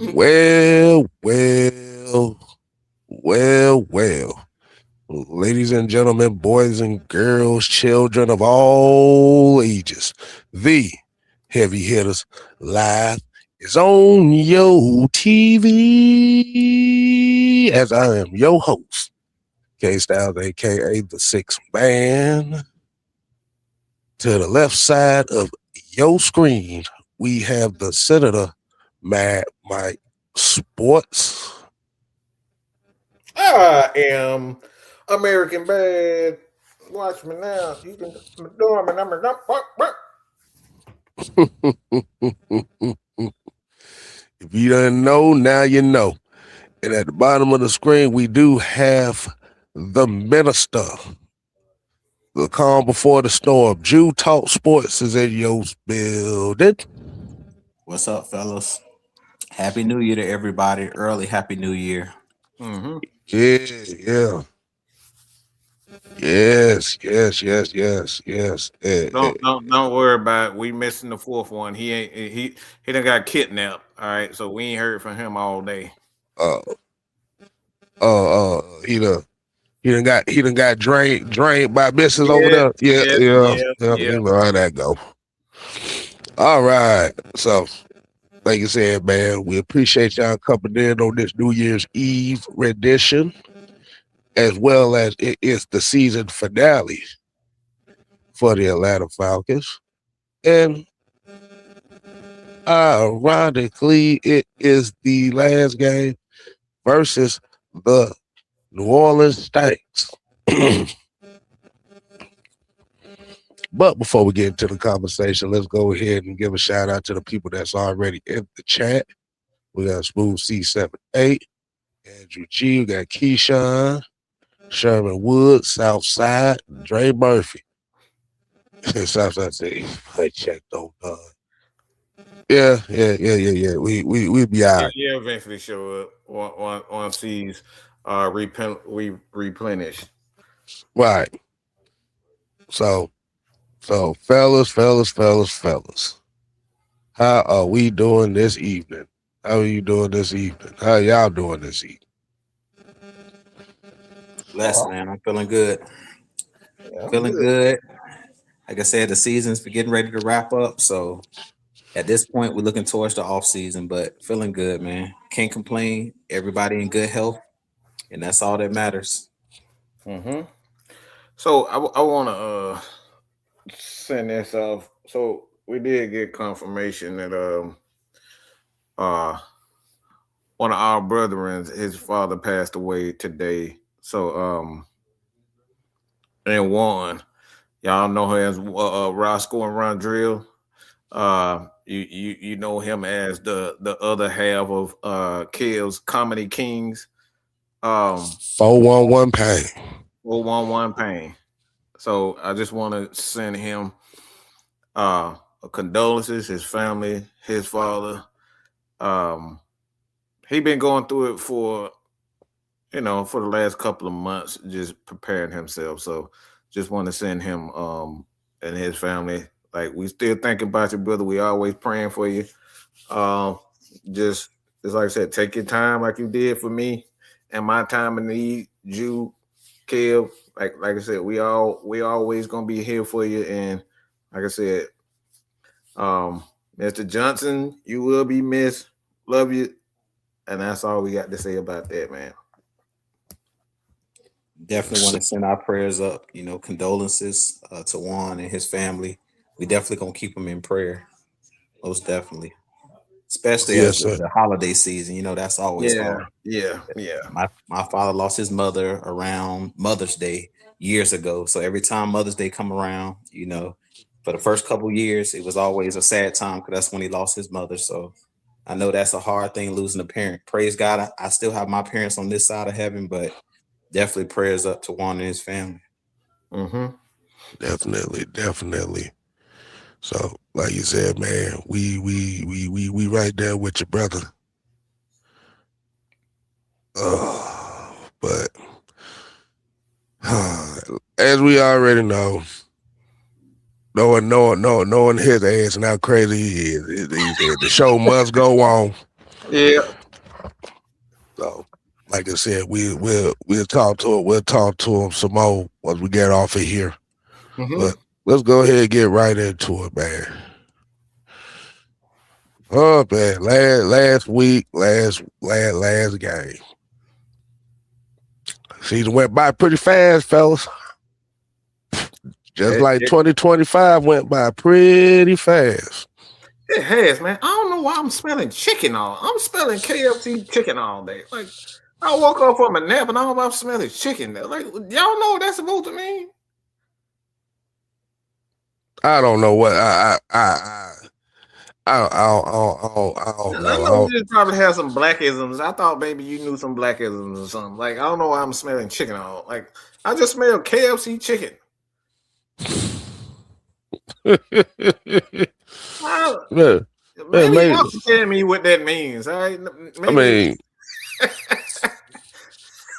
Well, well, well. Ladies and gentlemen, boys and girls, children of all ages, the Heavy Hitters Live is on your TV as I am your host, K Styles, aka the Sixth Man. To the left side of your screen, we have the Senator Mad Mike Sports. I am American Bad. Watch me now. You can do my number. If you didn't know, now you know. And at the bottom of the screen, we do have the minister, the calm before the storm. Jew Talk Sports is in your building. What's up, fellas? Happy New Year to everybody. Early Happy New Year. Mm-hmm. Yeah. Yes. Don't worry about it. We missing the fourth one. He done got kidnapped. All right, so we ain't heard from him all day. Uh, uh, uh, he done, he done got drained by misses over Yeah, there. Yeah, yeah, yeah, yeah, yeah. yeah. You know how that go. All right, so like you said, man, we appreciate y'all coming in on this New Year's Eve rendition, as well as it is the season finale for the Atlanta Falcons. And ironically, it is the last game versus the New Orleans Saints. But before we get into the conversation, let's go ahead and give a shout out to the people that's already in the chat. We got Smooth C78, Andrew G, we got Keyshawn, Sherman Woods, Southside, Dre Murphy. Southside say, I checked on Yeah. We be all Yeah, right. yeah, eventually show up once he's replenished. Right. So, fellas. How are we doing this evening? How are you doing this evening? How y'all doing this evening? Blessed, man. I'm feeling good. Yeah, I'm Feeling good. good. Like I said, the season's getting ready to wrap up. So at this point, we're looking towards the off season, but feeling good, man. Can't complain. Everybody in good health, and that's all that matters. Mm-hmm. So I want to send this off. So we did get confirmation that uh one of our brethren, his father passed away today. So and one, y'all know her as Roscoe and Rondrell. You know him as the other half of Kale's Comedy Kings. 411 pain. 011 Pain. So I just want to send him condolences, his family, his father. Um, he been going through it for for the last couple of months, just preparing himself. So just want to send him and his family. Like we still thinking about you, brother. We always praying for you. Um, just like I said, take your time like you did for me and my time of need, you, Kev. Like I said, we always gonna be here for you. And like I said, Mr. Johnson, you will be missed. Love you. And that's all we got to say about that, man. Definitely want to send our prayers up. Condolences to Juan and his family. We definitely gonna keep him in prayer. Most definitely, especially as Yes, the, sir. the holiday season. That's always Yeah, hard. yeah, yeah. My father lost his mother around Mother's Day years ago. So every time Mother's Day come around, for the first couple years, it was always a sad time because that's when he lost his mother. So I know that's a hard thing losing a parent. Praise God, I still have my parents on this side of heaven, but definitely prayers up to Juan and his family. Mm-hmm. Definitely. So, like you said, man, we right there with your brother. But as we already know, knowing his age and how crazy he is, he said the show must go on. Yeah. So, like I said, we'll talk to it. We'll talk to him some more once we get off of here. Mm-hmm. But let's go ahead and get right into it, man. Oh man, last week, last game. Season went by pretty fast, fellas. Just like 2025 went by pretty fast. It has, man. I don't know why I'm smelling chicken I'm smelling KFC chicken all day. Like, I woke up from a nap and I'm smelling chicken. Like, y'all know what that's supposed to mean? I don't know what I don't know. I know you just probably have some blackisms. I thought maybe you knew some blackisms or something. Like, I don't know why I'm smelling chicken Like, I just smell KFC chicken. Maybe y'all can tell me what that means. All right? Maybe. I mean,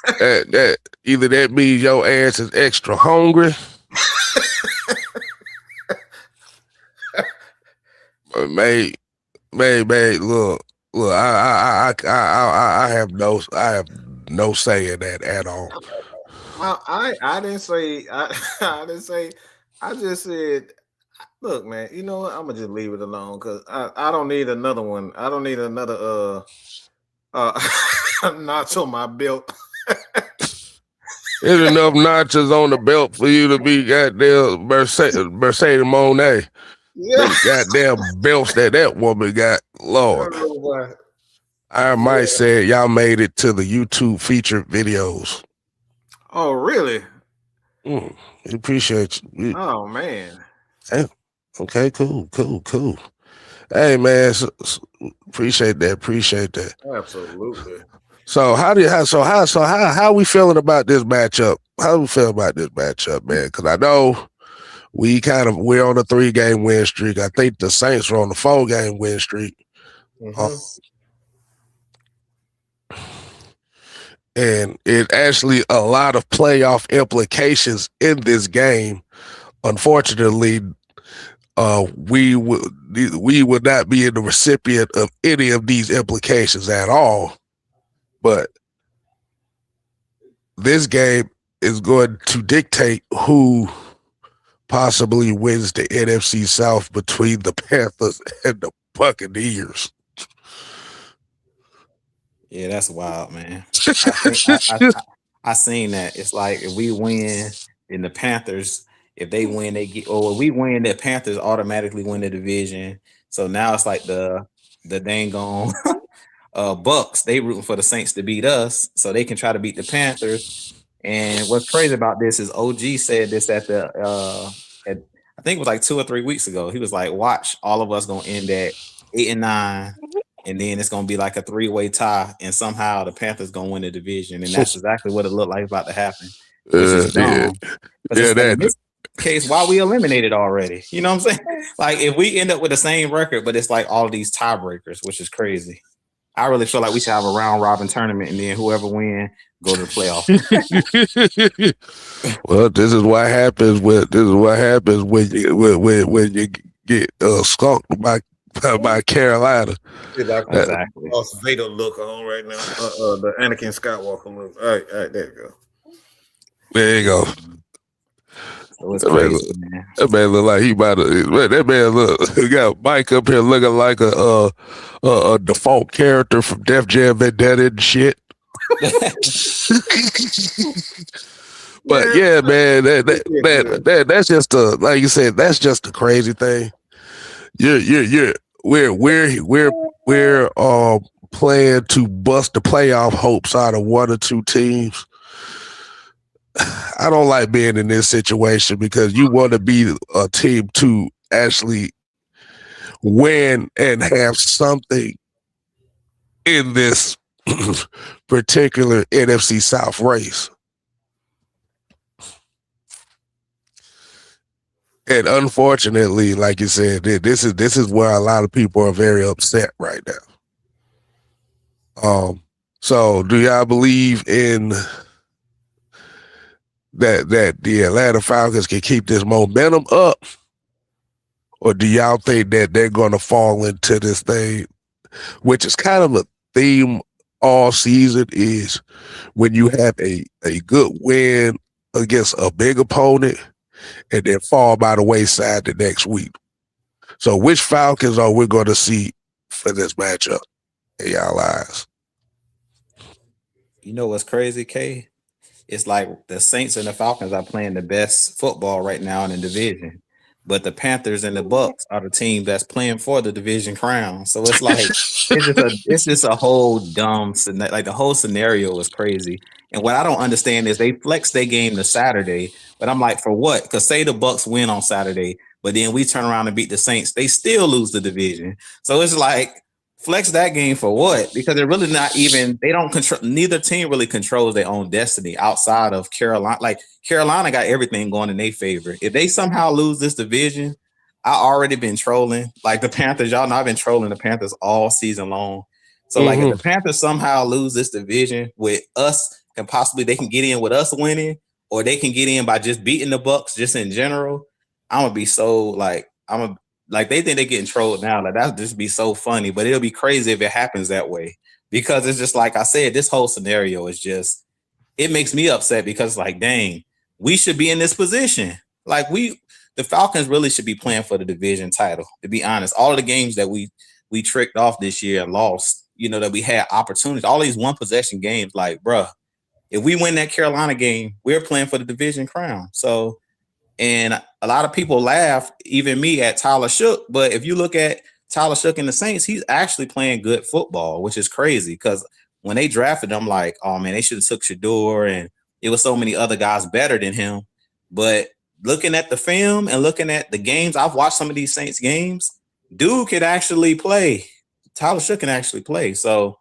that either that means your ass is extra hungry. May look. I have no say in that at all. I didn't say. I didn't say. I just said, look, man. You know what? I'm gonna just leave it alone because I don't need another one. I don't need another notch on my belt. There's enough notches on the belt for you to be goddamn Mercedes Monet. Yeah. Goddamn belts that woman got. Lord. I might say y'all made it to the YouTube featured videos. Oh, really? Appreciate you. Oh, man. Hey, okay, cool. Hey, man, appreciate that. Absolutely. So how we feeling about this matchup? How we feel about this matchup, man? Because I know we're on a 3-game win streak. I think the Saints are on the 4-game win streak. Mm-hmm. And it actually a lot of playoff implications in this game. Unfortunately, we would not be in the recipient of any of these implications at all. But this game is going to dictate who possibly wins the NFC South between the Panthers and the Buccaneers. Yeah, that's wild, man. I seen that. It's like if we win, then the Panthers, if they win, they get, or if we win, the Panthers automatically win the division. So now it's like the dang on Bucks, they rooting for the Saints to beat us so they can try to beat the Panthers. And what's crazy about this is OG said this at I think it was like 2 or 3 weeks ago. He was like, watch, all of us gonna end at 8-9, and then it's gonna be like a 3-way tie, and somehow the Panthers gonna win the division. And that's exactly what it looked like about to happen. Which is dumb. In this case, why we eliminated already? You know what I'm saying? Like if we end up with the same record, but it's like all of these tiebreakers, which is crazy. I really feel like we should have a round robin tournament, and then whoever wins go to the playoffs. Well, this is what happens when you get skunked by Carolina. Exactly. Vader look on right now. The Anakin Skywalker look. All right, there you go. There you go. So it's crazy, man. That man look like he about to. That man look. He got Mike up here looking like a default character from Def Jam Vendetta and shit. But yeah, man, that's just like you said. That's just the crazy thing. We're playing to bust the playoff hopes out of 1 or 2 teams. I don't like being in this situation because you want to be a team to actually win and have something in this particular NFC South race. And unfortunately, like you said, this is where a lot of people are very upset right now. So do y'all believe in that the Atlanta Falcons can keep this momentum up? Or do y'all think that they're going to fall into this thing, which is kind of theme all season is when you have a good win against a big opponent and then fall by the wayside the next week. So which Falcons are we going to see for this matchup in y'all eyes? You know what's crazy, Kay? It's like the Saints and the Falcons are playing the best football right now in the division, but the Panthers and the Bucks are the team that's playing for the division crown. So it's like it's just a whole dumb like the whole scenario is crazy. And what I don't understand is they flex their game to Saturday, but I'm like, for what? Because say the Bucks win on Saturday, but then we turn around and beat the Saints, they still lose the division. So it's like, flex that game for what? Because they're really not even, they don't control, neither team really controls their own destiny outside of Carolina. Like Carolina got everything going in their favor. If they somehow lose this division, I already been trolling. Like the Panthers, y'all know I've been trolling the Panthers all season long. So like if the Panthers somehow lose this division with us, and possibly they can get in with us winning, or they can get in by just beating the Bucks just in general, I'm gonna be so like, like they think they're getting trolled now. Like that'd just be so funny, but it'll be crazy if it happens that way, because it's just like I said, this whole scenario is just, it makes me upset because like, dang, we should be in this position. Like the Falcons really should be playing for the division title. To be honest, all of the games that we tricked off this year and lost, you know, that we had opportunities, all these one possession games, like, bruh, if we win that Carolina game, we're playing for the division crown. So, and a lot of people laugh, even me, at Tyler Shook. But if you look at Tyler Shook and the Saints, he's actually playing good football, which is crazy because when they drafted him, like, oh man, they should have took Shador, and it was so many other guys better than him. But looking at the film and looking at the games, I've watched some of these Saints games, dude could actually play. Tyler Shook can actually play. So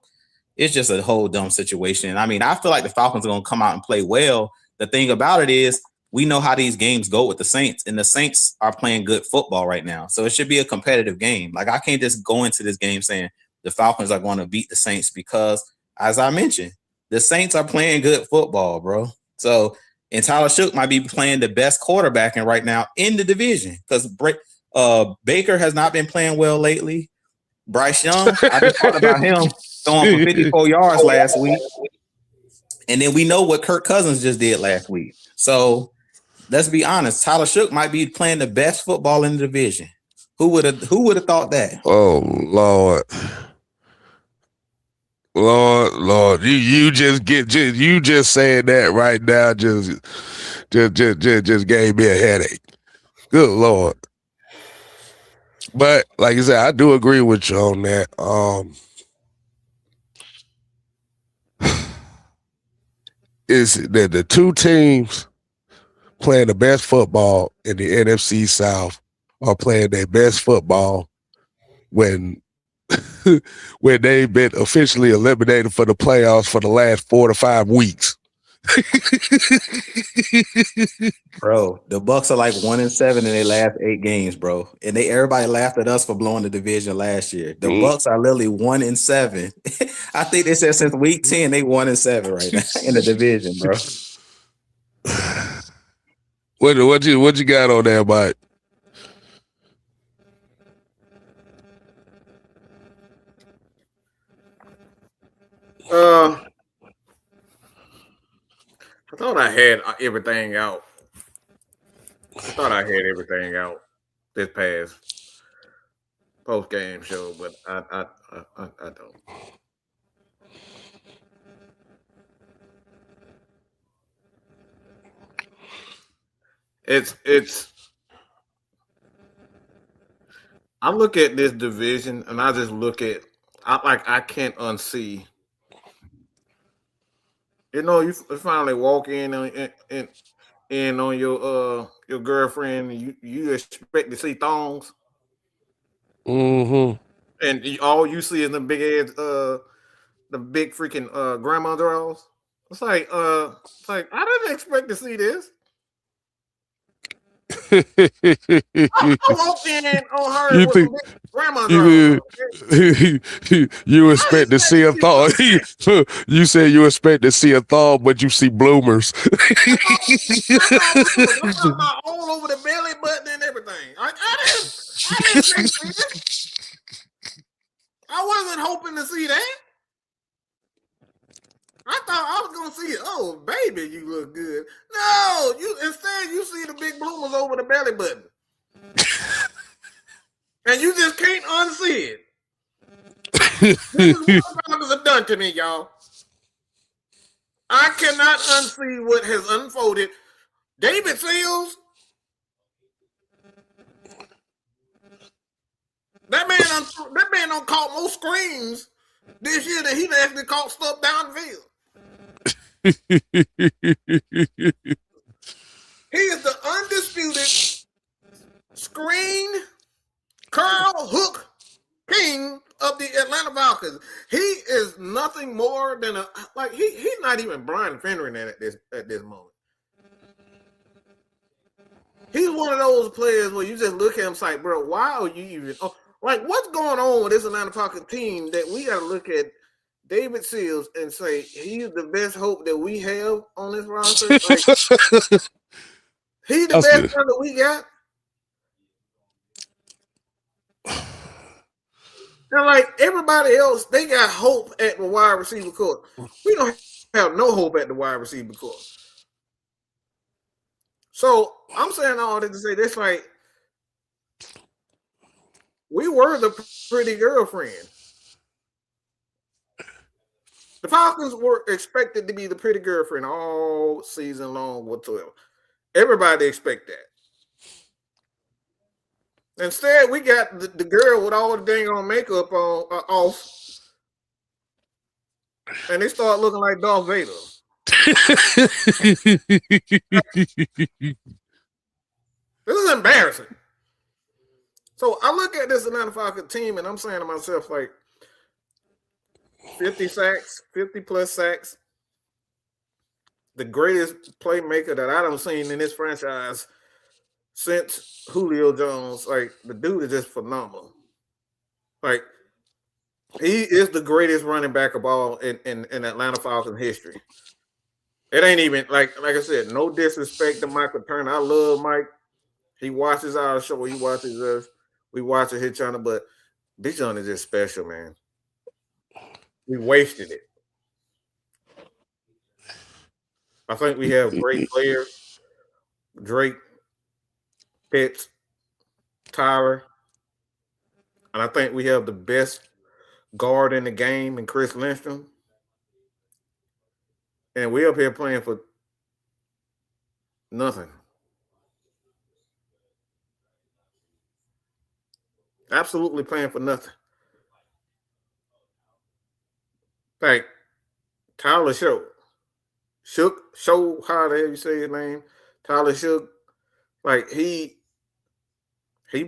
it's just a whole dumb situation. I mean, I feel like the Falcons are going to come out and play well. The thing about it is, we know how these games go with the Saints, and the Saints are playing good football right now. So it should be a competitive game. Like I can't just go into this game saying the Falcons are going to beat the Saints because, as I mentioned, the Saints are playing good football, bro. So, and Tyler Shook might be playing the best quarterbacking right now in the division because Baker has not been playing well lately. Bryce Young, I just talked about him throwing for 54 yards last week. And then we know what Kirk Cousins just did last week. So let's be honest, Tyler Shook might be playing the best football in the division. Who would have thought that? Oh Lord, you just saying that right now just gave me a headache. Good Lord. But like I said, I do agree with you on that. Is that the two teams playing the best football in the NFC South are playing their best football when when they've been officially eliminated for the playoffs for the last 4 to 5 weeks. Bro, the Bucks are like 1-7 in their last 8 games, bro. And everybody laughed at us for blowing the division last year. The Bucks are literally 1-7. I think they said since week 10 they 1-7 right now in the division, bro. What you got on there, Mike? I thought I had everything out. This past post game show, but I don't. It's. I look at this division and I just look at. I can't unsee. You know, you finally walk in on your girlfriend, and you expect to see thongs. Mm-hmm. And all you see is the big ass, the big freaking grandma draws. It's like I didn't expect to see this. I walked in on her with a big grandma draws. You expect to see a thong. You said you expect to see a thong, but you see bloomers. I'm talking about all over the belly button and everything. I didn't expect this. I wasn't hoping to see that. I thought I was gonna see, oh baby, you look good. No, instead you see the big bloomers over the belly button. And you just can't unsee it. This is what the Falcons have done to me, y'all. I cannot unsee what has unfolded. David Seals, that man done caught more screens this year than he actually caught stuff downfield. He is the undisputed screen curl hook king of the Atlanta Falcons. He is nothing more than he's not even Brian Fennery at this moment. He's one of those players where you just look at him and say, bro, why are you even what's going on with this Atlanta Falcons team that we gotta look at David Seals and say he's the best hope that we have on this roster? He's the best one that we got. And everybody else, they got hope at the wide receiver court. We don't have no hope at the wide receiver court. So I'm saying all this to say this: we were the pretty girlfriend. The Falcons were expected to be the pretty girlfriend all season long whatsoever. Everybody expect that. Instead, we got the girl with all the dang on makeup off, and they start looking like Darth Vader. This is embarrassing. So I look at this Atlanta Falcons team, and I'm saying to myself, 50 sacks, 50 plus sacks. The greatest playmaker that I done seen in this franchise since Julio Jones. The dude is just phenomenal. He is the greatest running back of all in Atlanta Falcons history. It ain't even like I said, no disrespect to Michael Turner. I love Mike. He watches our show. He watches us. We watch a hit channel, but Bijan is just special, man. We wasted it. I think we have great players. Drake, Pitts, Tyler. And I think we have the best guard in the game in Chris Lindstrom. And we're up here playing for nothing. Absolutely playing for nothing. Tyler Shook, how the hell you say his name? Tyler Shook. He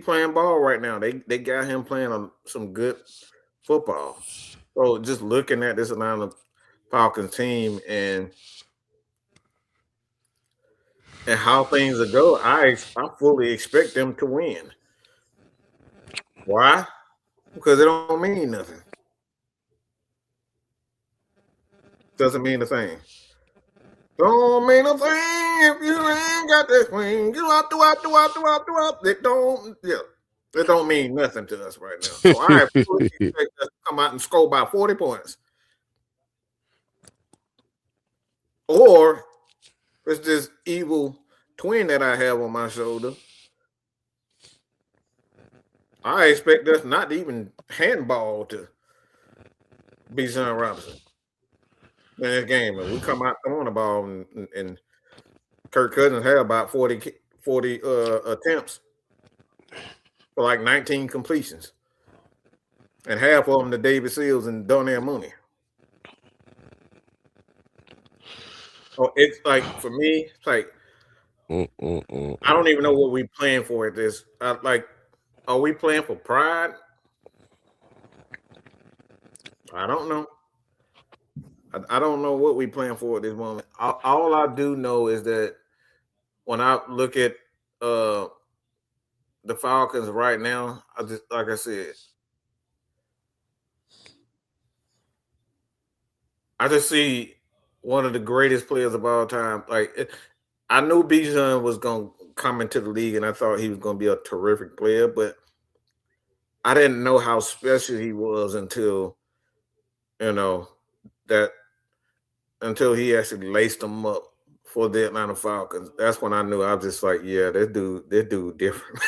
playing ball right now. They got him playing some good football. So just looking at this Atlanta Falcons team and how things will go, I fully expect them to win. Why? Because it don't mean nothing. Doesn't mean a thing. Don't mean a thing if you ain't got that swing. You out. It don't mean nothing to us right now. So I fully expect us to come out and score by 40 points. Or it's this evil twin that I have on my shoulder. I expect us not to even handball to Bijan Robinson in this game. And we come out throwing the ball, and Kirk Cousins had about 40 attempts for 19 completions. And half of them to David Seals and Donnell Mooney. So it's for me, it's I don't even know what we playing for at this. Are we playing for pride? I don't know. I don't know what we playing for at this moment. All I do know is that when I look at the Falcons right now, I just like I said, I just see one of the greatest players of all time. I knew Bijan was going to come into the league, and I thought he was going to be a terrific player, but I didn't know how special he was until, that until he actually laced them up for the Atlanta Falcons. That's when I knew. I was just like, yeah, this dude different.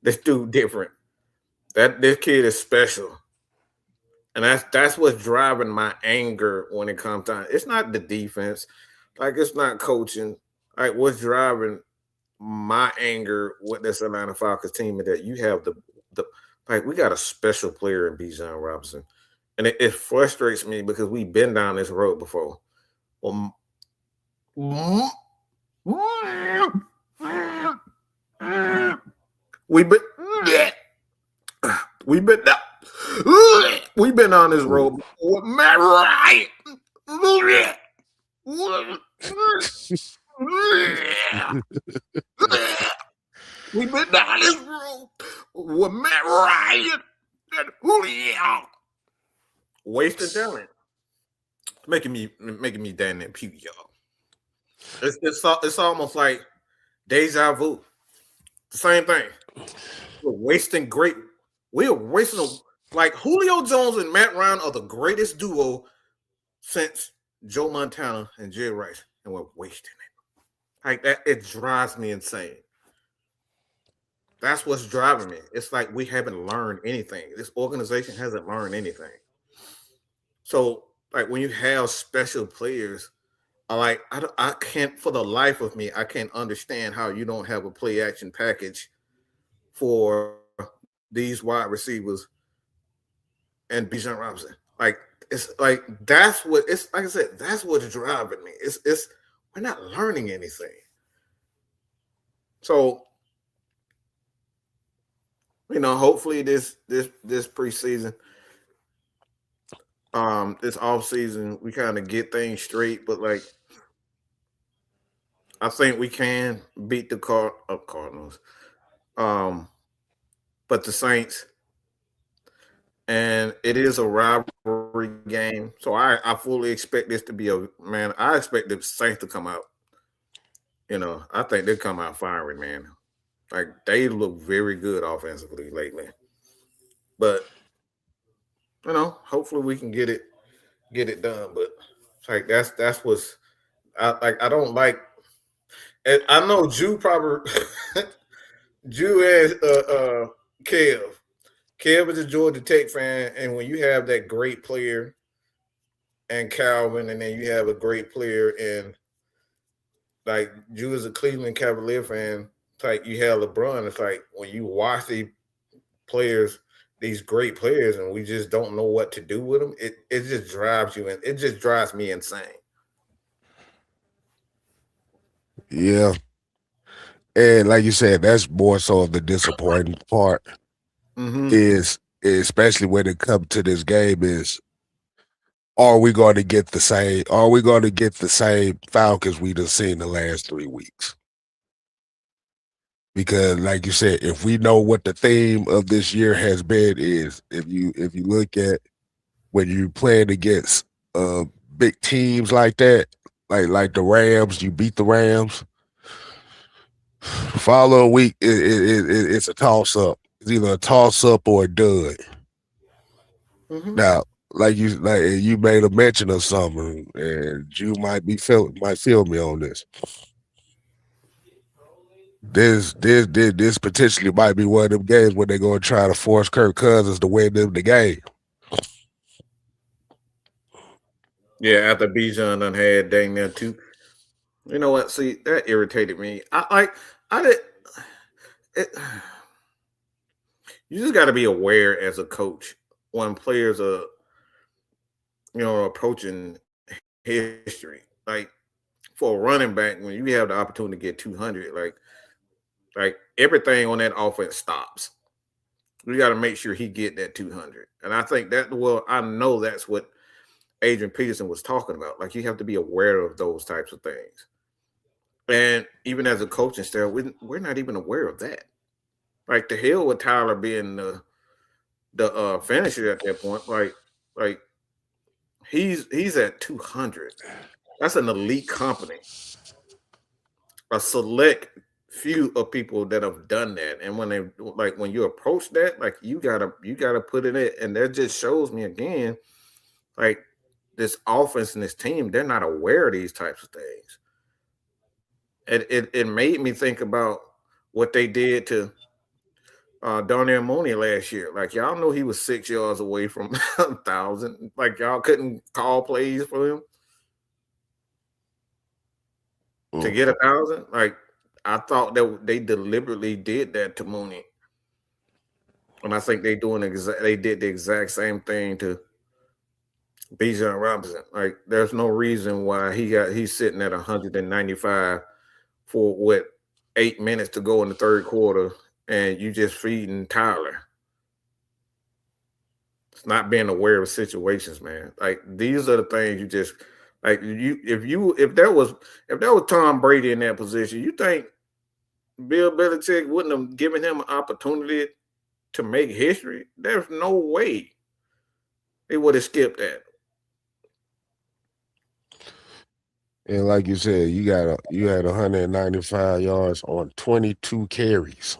This dude different. This kid is special. And that's what's driving my anger when it comes down. It's not the defense, like it's not coaching. Like what's driving my anger with this Atlanta Falcons team is that you have the like we got a special player in Bijan Robinson, and it frustrates me because we've been down this road before. We've been we've been down. We've been on this road with Matt Ryan. We've been down this road with Matt Ryan and Julio. Wasting talent. Making me damn near puke, y'all. It's almost like deja vu. The same thing. We're wasting like Julio Jones and Matt Ryan are the greatest duo since Joe Montana and Jerry Rice, and we're wasting it. Like that, it drives me insane. That's what's driving me. It's like we haven't learned anything. This organization hasn't learned anything. So, like when you have special players, I can't for the life of me, I can't understand how you don't have a play action package for these wide receivers and Bijan Robinson. Like it's like that's what it's like I said, that's what's driving me. It's we're not learning anything. So hopefully this preseason, this off season, we kind of get things straight. But like, I think we can beat the Cardinals, but the Saints, and it is a rivalry game, so I fully expect this to be I expect the Saints to come out. I think they come out firing, man. Like they look very good offensively lately, but hopefully we can get it done. But like that's what's I don't like. And I know Jew probably Jew and Kev. Kev is a Georgia Tech fan, and when you have that great player and Calvin, and then you have a great player in like Jew is a Cleveland Cavalier fan. It's like you have LeBron. It's like when you watch these players, these great players, and we just don't know what to do with them. It just drives you, and it just drives me insane. Yeah. And like you said, that's more so the disappointing part is especially when it comes to this game is are we going to get the same Falcons we done seen the last 3 weeks? Because like you said, if we know what the theme of this year has been is if you look at when you playing against big teams like that, like the Rams, you beat the Rams. Following week, it's a toss up. It's either a toss up or a dud. Now, like you made a mention of something, and you might feel me on this. This potentially might be one of them games where they're going to try to force Kirk Cousins to win them the game. Yeah, after Bijan done had dang near two. You know what? See, that irritated me. You just got to be aware as a coach when players are, approaching history. Like for a running back, when you have the opportunity to get 200, like everything on that offense stops. We got to make sure he get that 200. And I think I know that's what Adrian Peterson was talking about. Like you have to be aware of those types of things. And even as a coaching staff, we're not even aware of that. Like the hell with Tyler being the finisher at that point. Like he's at 200. That's an elite company. A select few of people that have done that. And when you approach that, like you gotta put it in, and that just shows me again, like this offense and this team, they're not aware of these types of things. It made me think about what they did to Darnell Mooney last year. Like, y'all know he was 6 yards away from 1,000. Like, y'all couldn't call plays for him to get 1,000. Like, I thought that they deliberately did that to Mooney, and I think they did the exact same thing to Bijan Robinson. Like, there's no reason why he's sitting at 195 for 8 minutes to go in the third quarter, and you just feeding Tyler. It's not being aware of situations, man. Like, these are the things you just like. If there was Tom Brady in that position, you think Bill Belichick wouldn't have given him an opportunity to make history? There's no way they would have skipped that. And like you said, you had 195 yards on 22 carries.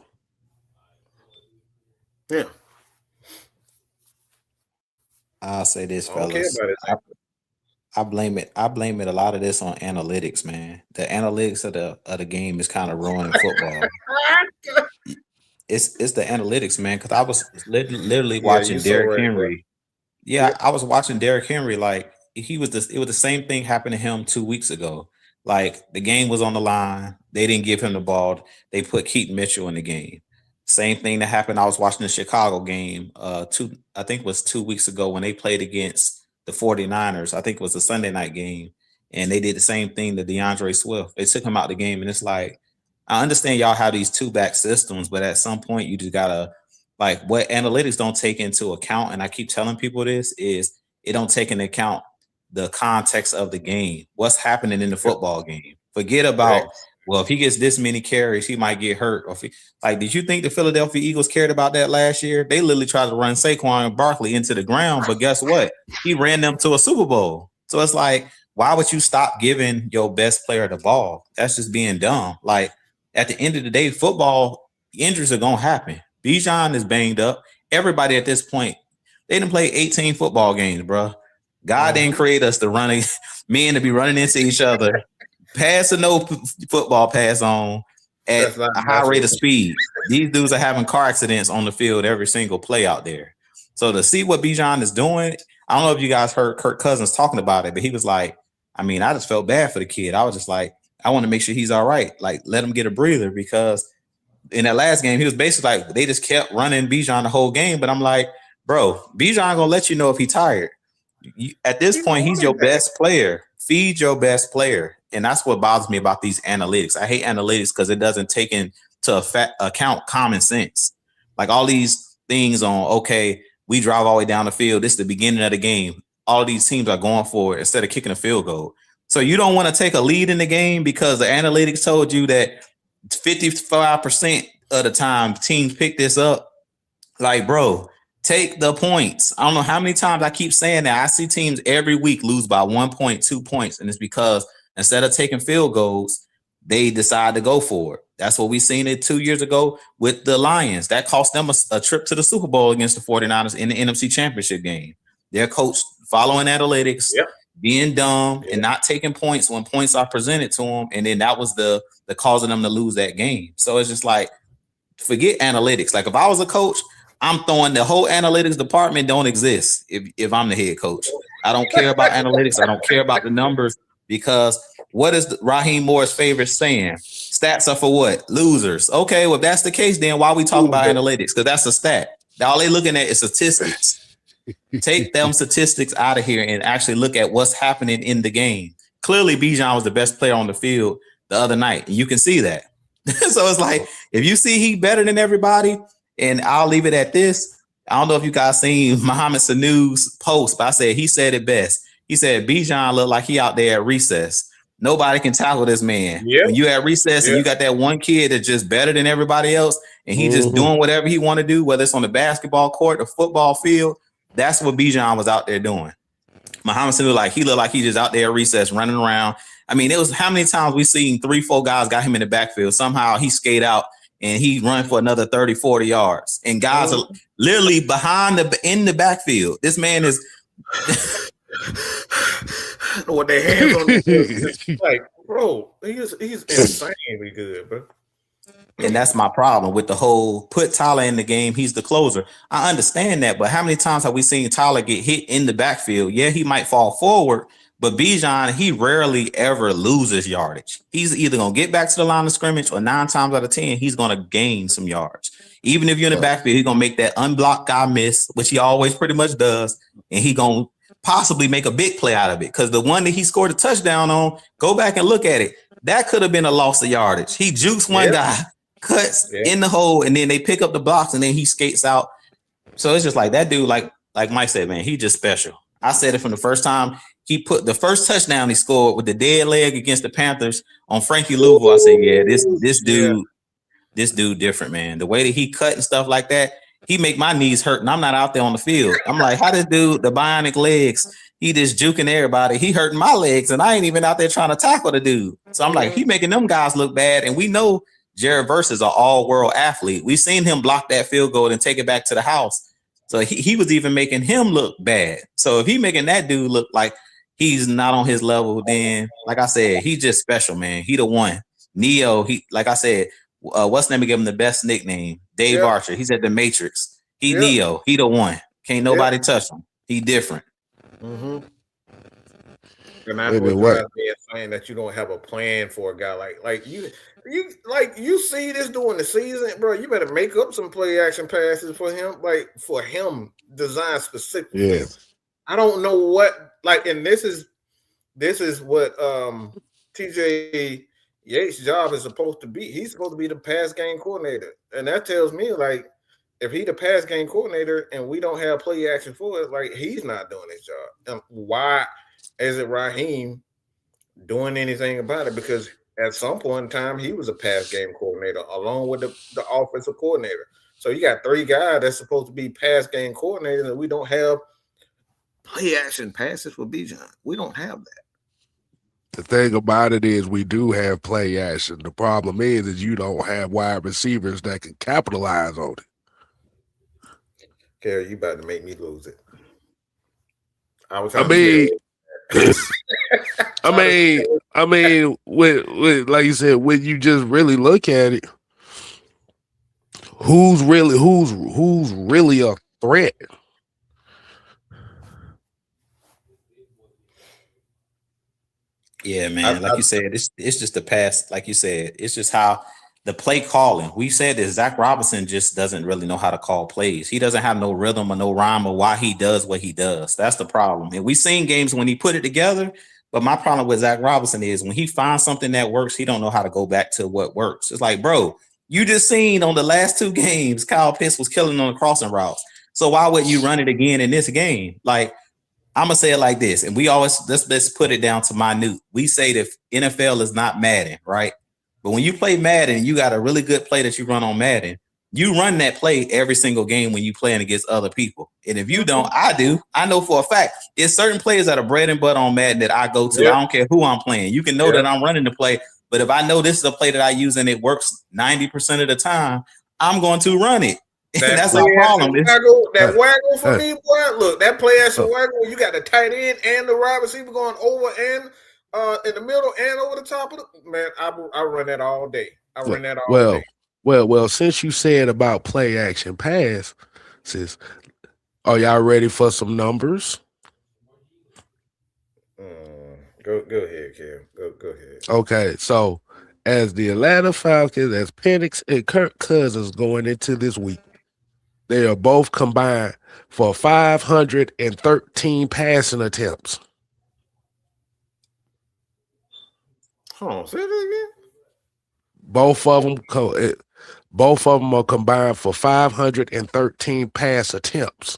Yeah. I'll say this, I don't care fellas. about it. I blame it a lot of this on analytics, man. The analytics of the game is kind of ruining football. It's the analytics, man. Because I was literally watching Derrick Henry. Yeah, I was watching Derrick Henry. Like, it was the same thing happened to him 2 weeks ago. Like, the game was on the line. They didn't give him the ball. They put Keaton Mitchell in the game. Same thing that happened. I was watching the Chicago game. I think it was 2 weeks ago when they played against the 49ers. I think it was a Sunday night game. And they did the same thing to DeAndre Swift. They took him out the game. And it's like, I understand y'all have these 2-back systems, but at some point you just gotta, like, what analytics don't take into account, and I keep telling people this, is it don't take into account the context of the game, what's happening in the football game. Forget about, well, if he gets this many carries, he might get hurt. Or did you think the Philadelphia Eagles cared about that last year? They literally tried to run Saquon Barkley into the ground, but guess what? He ran them to a Super Bowl. So it's like, why would you stop giving your best player the ball? That's just being dumb. Like, at the end of the day, football injuries are gonna happen. Bijan is banged up. Everybody at this point, they didn't play 18 football games, bro. God didn't create us to men to be running into each other, pass or no football pass on at a high rate of speed. These dudes are having car accidents on the field every single play out there. So to see what Bijan is doing, I don't know if you guys heard Kirk Cousins talking about it, but he was like, I just felt bad for the kid. I was just like, I want to make sure he's all right. Like, let him get a breather, because in that last game, he was basically like, they just kept running Bijan the whole game. But I'm like, bro, Bijan gonna let you know if he's tired. At this point, he's your best player. Feed your best player. And that's what bothers me about these analytics. I hate analytics because it doesn't take into account common sense. Like, all these things on, okay, we drive all the way down the field. This is the beginning of the game. All these teams are going for it instead of kicking a field goal. So you don't want to take a lead in the game because the analytics told you that 55% of the time teams pick this up. Like, bro, take the points. I don't know how many times I keep saying that. I see teams every week lose by 1 point, 2 points. And it's because instead of taking field goals, they decide to go for it. That's what we seen it 2 years ago with the Lions. That cost them a trip to the Super Bowl against the 49ers in the NFC Championship game. Their coach following analytics, being dumb, and not taking points when points are presented to them. And then that was the cause of them to lose that game. So it's just like, forget analytics. Like, if I was a coach, I'm throwing the whole analytics department don't exist if I'm the head coach. I don't care about analytics. I don't care about the numbers, because what is Raheem Moore's favorite saying? Stats are for what? Losers. Okay, well, if that's the case, then why are we talking about analytics? Because that's a stat. All they looking at is statistics. Take them statistics out of here and actually look at what's happening in the game. Clearly, Bijan was the best player on the field the other night. And you can see that. So it's like, if you see he better than everybody, and I'll leave it at this. I don't know if you guys seen Mohamed Sanu's post, but he said it best. He said, Bijan looked like he out there at recess. Nobody can tackle this man. Yep. When you at recess and you got that one kid that's just better than everybody else, and he just doing whatever he want to do, whether it's on the basketball court, the football field, that's what Bijan was out there doing. Mohamed Sanu, he looked like he just out there at recess running around. It was how many times we seen 3-4 guys got him in the backfield. Somehow he skate out and he run for another 30, 40 yards. And guys are literally in the backfield. This man is With their hands on their like, bro, he's insanely good, bro. And that's my problem with the whole put Tyler in the game. He's the closer. I understand that, but how many times have we seen Tyler get hit in the backfield? Yeah, he might fall forward, but Bijan, he rarely ever loses yardage. He's either going to get back to the line of scrimmage or 9 times out of 10, he's going to gain some yards. Even if you're in the backfield, he's going to make that unblocked guy miss, which he always pretty much does, and he's going to possibly make a big play out of it because the one that he scored a touchdown on, go back and look at it. That could have been a loss of yardage. He jukes one guy, cuts in the hole, and then they pick up the blocks, and then he skates out. So it's just like that dude, like Mike said, man, he just special. I said it from the first time he put the first touchdown he scored with the dead leg against the Panthers on Frankie Louisville. I said, yeah, this dude different, man. The way that he cut and stuff like that, he make my knees hurt, and I'm not out there on the field. I'm like, how this dude, the bionic legs, he just juking everybody. He hurting my legs, and I ain't even out there trying to tackle the dude. So I'm like, he making them guys look bad, and we know Jared Verse is an all-world athlete. We've seen him block that field goal and take it back to the house. So he was even making him look bad. So if he making that dude look like he's not on his level, then, like I said, he just special, man. He the one. Neo, he, like I said, what's name to give him the best nickname? Dave Archer. He's at the Matrix. He Neo. He the one. Can't nobody touch him. He different. Mm-hmm. And that's what saying that you don't have a plan for a guy like you see this during the season, bro. You better make up some play action passes for him, like for him designed specifically. Yeah. I don't know what and this is what TJ Yates' job is supposed to be. He's supposed to be the pass game coordinator, and that tells me if he the pass game coordinator and we don't have play action for it, he's not doing his job. Why isn't Raheem doing anything about it? Because at some point in time, he was a pass game coordinator along with the offensive coordinator. So you got 3 guys that's supposed to be pass game coordinators, and we don't have play action passes for Bijan. We don't have that. The thing about it is we do have play action. The problem is you don't have wide receivers that can capitalize on it. Kerry, you about to make me lose it. I mean, with like you said, when you just really look at it, who's really a threat? Yeah, man. Like you said, it's just the past. Like you said, it's just how the play calling. We said that Zach Robinson just doesn't really know how to call plays. He doesn't have no rhythm or no rhyme or why he does what he does. That's the problem. And we've seen games when he put it together. But my problem with Zach Robinson is when he finds something that works, he don't know how to go back to what works. It's like, bro, you just seen on the last 2 games, Kyle Pitts was killing on the crossing routes. So why would you run it again in this game? Like, I'm gonna say it like this, and we always let's put it down to minute. We say that NFL is not Madden, right? But when you play Madden, you got a really good play that you run on Madden. You run that play every single game when you playing against other people. And if you don't, I do. I know for a fact it's certain players that are bread and butter on Madden that I go to. I don't care who I'm playing. You can know that I'm running the play, but if I know this is a play that I use and it works 90% of the time, I'm going to run it. That's our problem. That waggle for me, boy. Look, that play action waggle. You got the tight end and the wide receiver going over and in the middle and over the top of the man. I run that all day. I run that all day. Well. Since you said about play action pass, are y'all ready for some numbers? Go ahead, Kim. Go ahead. Okay, so as the Atlanta Falcons, as Penix and Kirk Cousins going into this week, they are both combined for 513 passing attempts. Hold on, say that again. Both of them are combined for 513 pass attempts.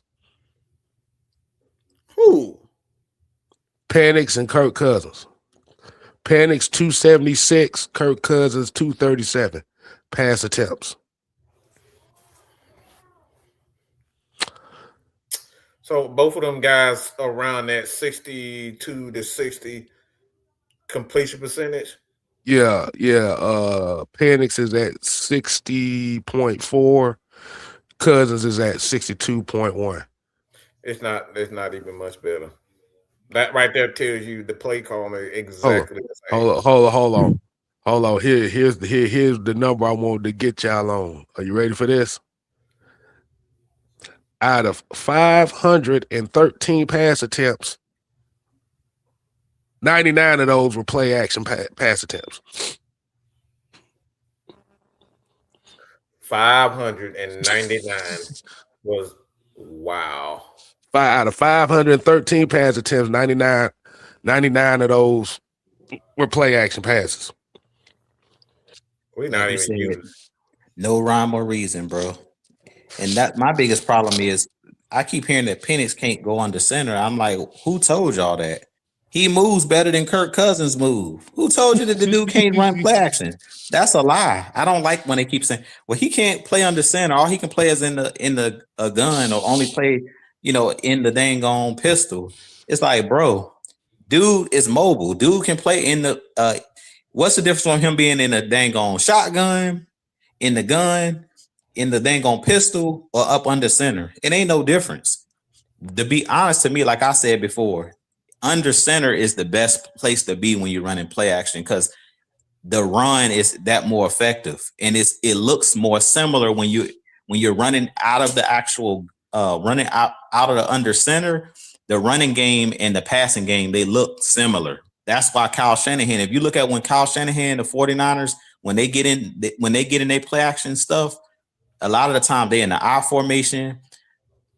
Who? Penix and Kirk Cousins. Penix 276, Kirk Cousins 237 pass attempts. So both of them guys around that 62 to 60 completion percentage. Yeah. Penix is at 60.4. Cousins is at 62.1. It's not even much better. That right there tells you the play call is Hold on, exactly the same. hold on. Here's the number I wanted to get y'all on. Are you ready for this? Out of 513 pass attempts, 99 of those were play action pass attempts. 599 was wow. Out of 513 pass attempts, 99 of those were play action passes. We're not Like you even said, using. no rhyme or reason, bro. And that my biggest problem is I keep hearing that Penix can't go under center. I'm like, who told y'all that? He moves better than Kirk Cousins move. Who told you that the dude can't run play action? That's a lie. I don't like when they keep saying, well, he can't play under center. All he can play is in the gun, or only play, in the dang on pistol. It's like, bro, dude is mobile. Dude can play in the what's the difference from him being in a dang on shotgun, in the gun, in the dang on pistol, or up under center? It ain't no difference. To be honest, to me, like I said before, under center is the best place to be when you're running play action, because the run is that more effective, and it looks more similar when you're running out of the actual running out of the under center. The running game and the passing game, they look similar. That's why Kyle Shanahan, if you look at when Kyle Shanahan, the 49ers, when they get in their play action stuff, a lot of the time they're in the I formation,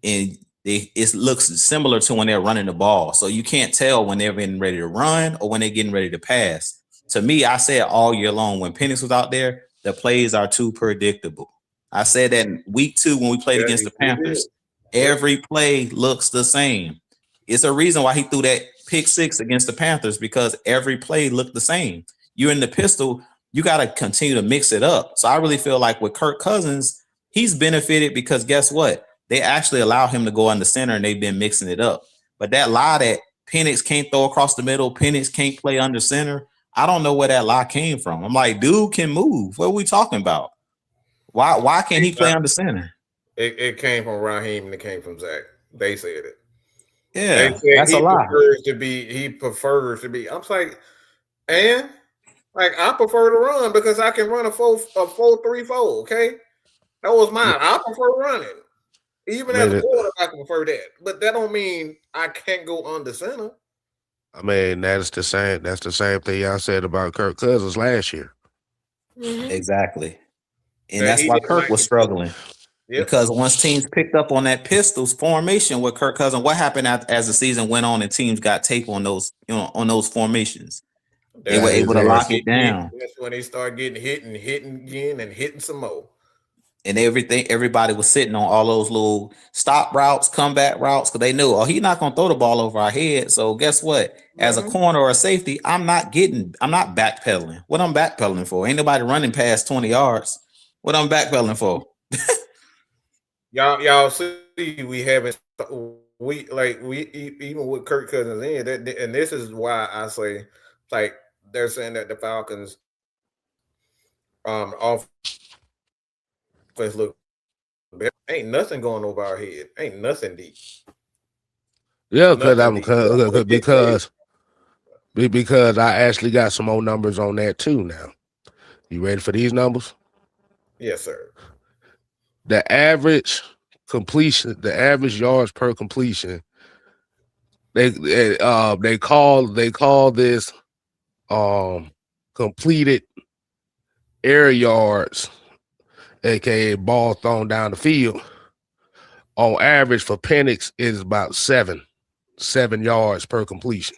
and it looks similar to when they're running the ball. So you can't tell when they're getting ready to run or when they're getting ready to pass. To me, I said all year long, when Penix was out there, the plays are too predictable. I said that in week 2 when we played against the Panthers. Every play looks the same. It's a reason why he threw that pick 6 against the Panthers, because every play looked the same. You're in the pistol, you got to continue to mix it up. So I really feel like with Kirk Cousins, he's benefited because guess what? They actually allow him to go on the center, and they've been mixing it up. But that lie that Penix can't throw across the middle, Penix can't play under center, I don't know where that lie came from. I'm like, dude can move. What are we talking about? Why can't he play under center? It came from Raheem and it came from Zach. They said it. Yeah, they said that's a lie. He prefers to be. I'm like, and like I prefer to run because I can run a 4-3-4. Okay, that was mine. I prefer running. Even as a quarterback, I prefer that. But that don't mean I can't go under center. I mean, that's the same thing y'all said about Kirk Cousins last year. Mm-hmm. Exactly. And that's why Kirk was struggling. Yep. Because once teams picked up on that pistols formation with Kirk Cousins, what happened as the season went on and teams got tape on those, on those formations? They were able to lock it down. That's when they started getting hitting again and hitting some more. And everybody was sitting on all those little stop routes, comeback routes, because they knew, he's not going to throw the ball over our head. So guess what? As a corner or a safety, I'm not backpedaling. What I'm backpedaling for? Ain't nobody running past 20 yards. What I'm backpedaling for? Y'all see, even with Kirk Cousins in, and this is why I say, like, they're saying that the Falcons offense look better. Ain't nothing going over our head. Ain't nothing deep. Yeah, because I actually got some more numbers on that too now. You ready for these numbers? Yes, sir. The average completion, the average yards per completion, they call this completed air yards, aka ball thrown down the field. On average for Penix is about 7 yards per completion.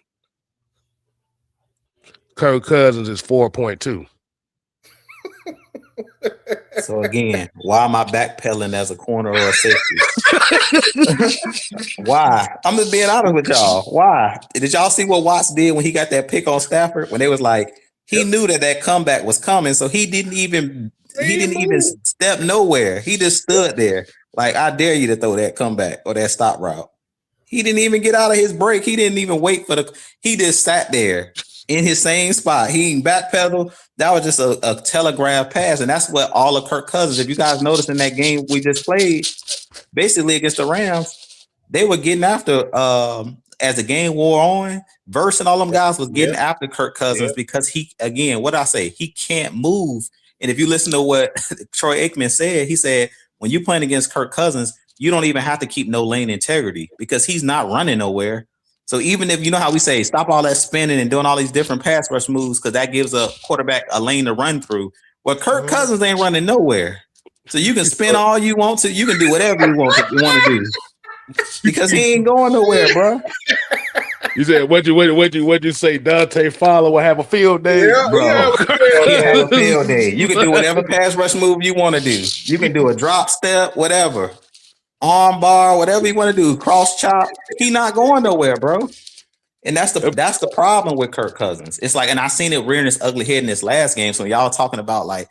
Kirk Cousins is 4.2. So again, why am I backpedaling as a corner or a safety? Why? I'm just being honest with y'all. Why? Did y'all see what Watts did when he got that pick on Stafford? When they was like, he knew that comeback was coming, so he didn't even step nowhere. He just stood there like, I dare you to throw that comeback or that stop route. He didn't even get out of his break. He didn't even wait he just sat there in his same spot. He didn't backpedal. That was just a telegraph pass. And that's what all of Kirk Cousins, if you guys noticed in that game we just played, basically against the Rams, they were getting after as the game wore on, Verse and all them guys was getting after Kirk Cousins because he, again, what did I say? He can't move. And if you listen to what Troy Aikman said, he said, when you're playing against Kirk Cousins, you don't even have to keep no lane integrity because he's not running nowhere. So even if, you know how we say, stop all that spinning and doing all these different pass rush moves because that gives a quarterback a lane to run through. Well, Kirk Cousins ain't running nowhere. So you can spin all you want to. You can do whatever you want to do. Because he ain't going nowhere, bro. You said what you say? Dante Fowler will have a field day, bro. He have a field day. You can do whatever pass rush move you want to do. You can do a drop step, whatever, arm bar, whatever you want to do, cross chop. He not going nowhere, bro. And that's the problem with Kirk Cousins. It's like, and I seen it rearing its ugly head in this last game. So y'all talking about like,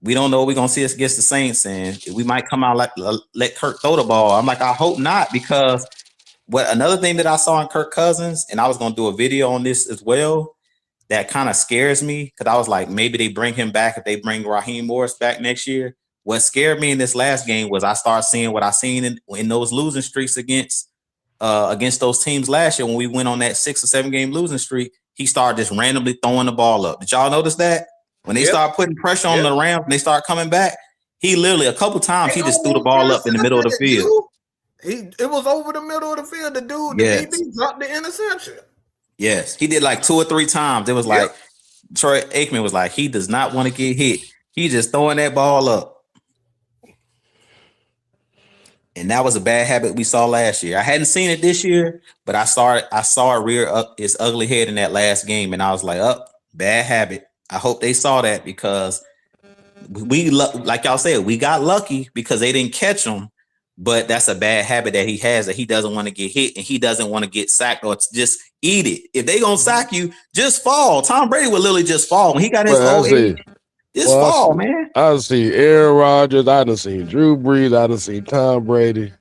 we don't know what we're gonna see us against the Saints, and we might come out like let Kirk throw the ball. I'm like, I hope not, because another thing that I saw in Kirk Cousins, and I was gonna do a video on this as well, that kind of scares me because I was like, maybe they bring him back if they bring Raheem Morris back next year. What scared me in this last game was I started seeing what I seen in those losing streaks against those teams last year when we went on that 6 or 7 game losing streak. He started just randomly throwing the ball up. Did y'all notice that? When they start putting pressure on the Rams and they start coming back, he literally a couple times he just threw the ball up in the middle of the field. It was over the middle of the field. The dude, the DB dropped the interception. Yes, he did like 2 or 3 times. It was like Troy Aikman was like, he does not want to get hit. He just throwing that ball up. And that was a bad habit we saw last year. I hadn't seen it this year, but I saw it rear up its ugly head in that last game, and I was like, bad habit. I hope they saw that because like y'all said, we got lucky because they didn't catch him, but that's a bad habit that he has, that he doesn't want to get hit and he doesn't want to get sacked or just eat it. If they gonna sack you, just fall. Tom Brady would literally just fall when he got his old age. Just fall, man. I see Aaron Rodgers. I done seen Drew Brees. I done seen Tom Brady.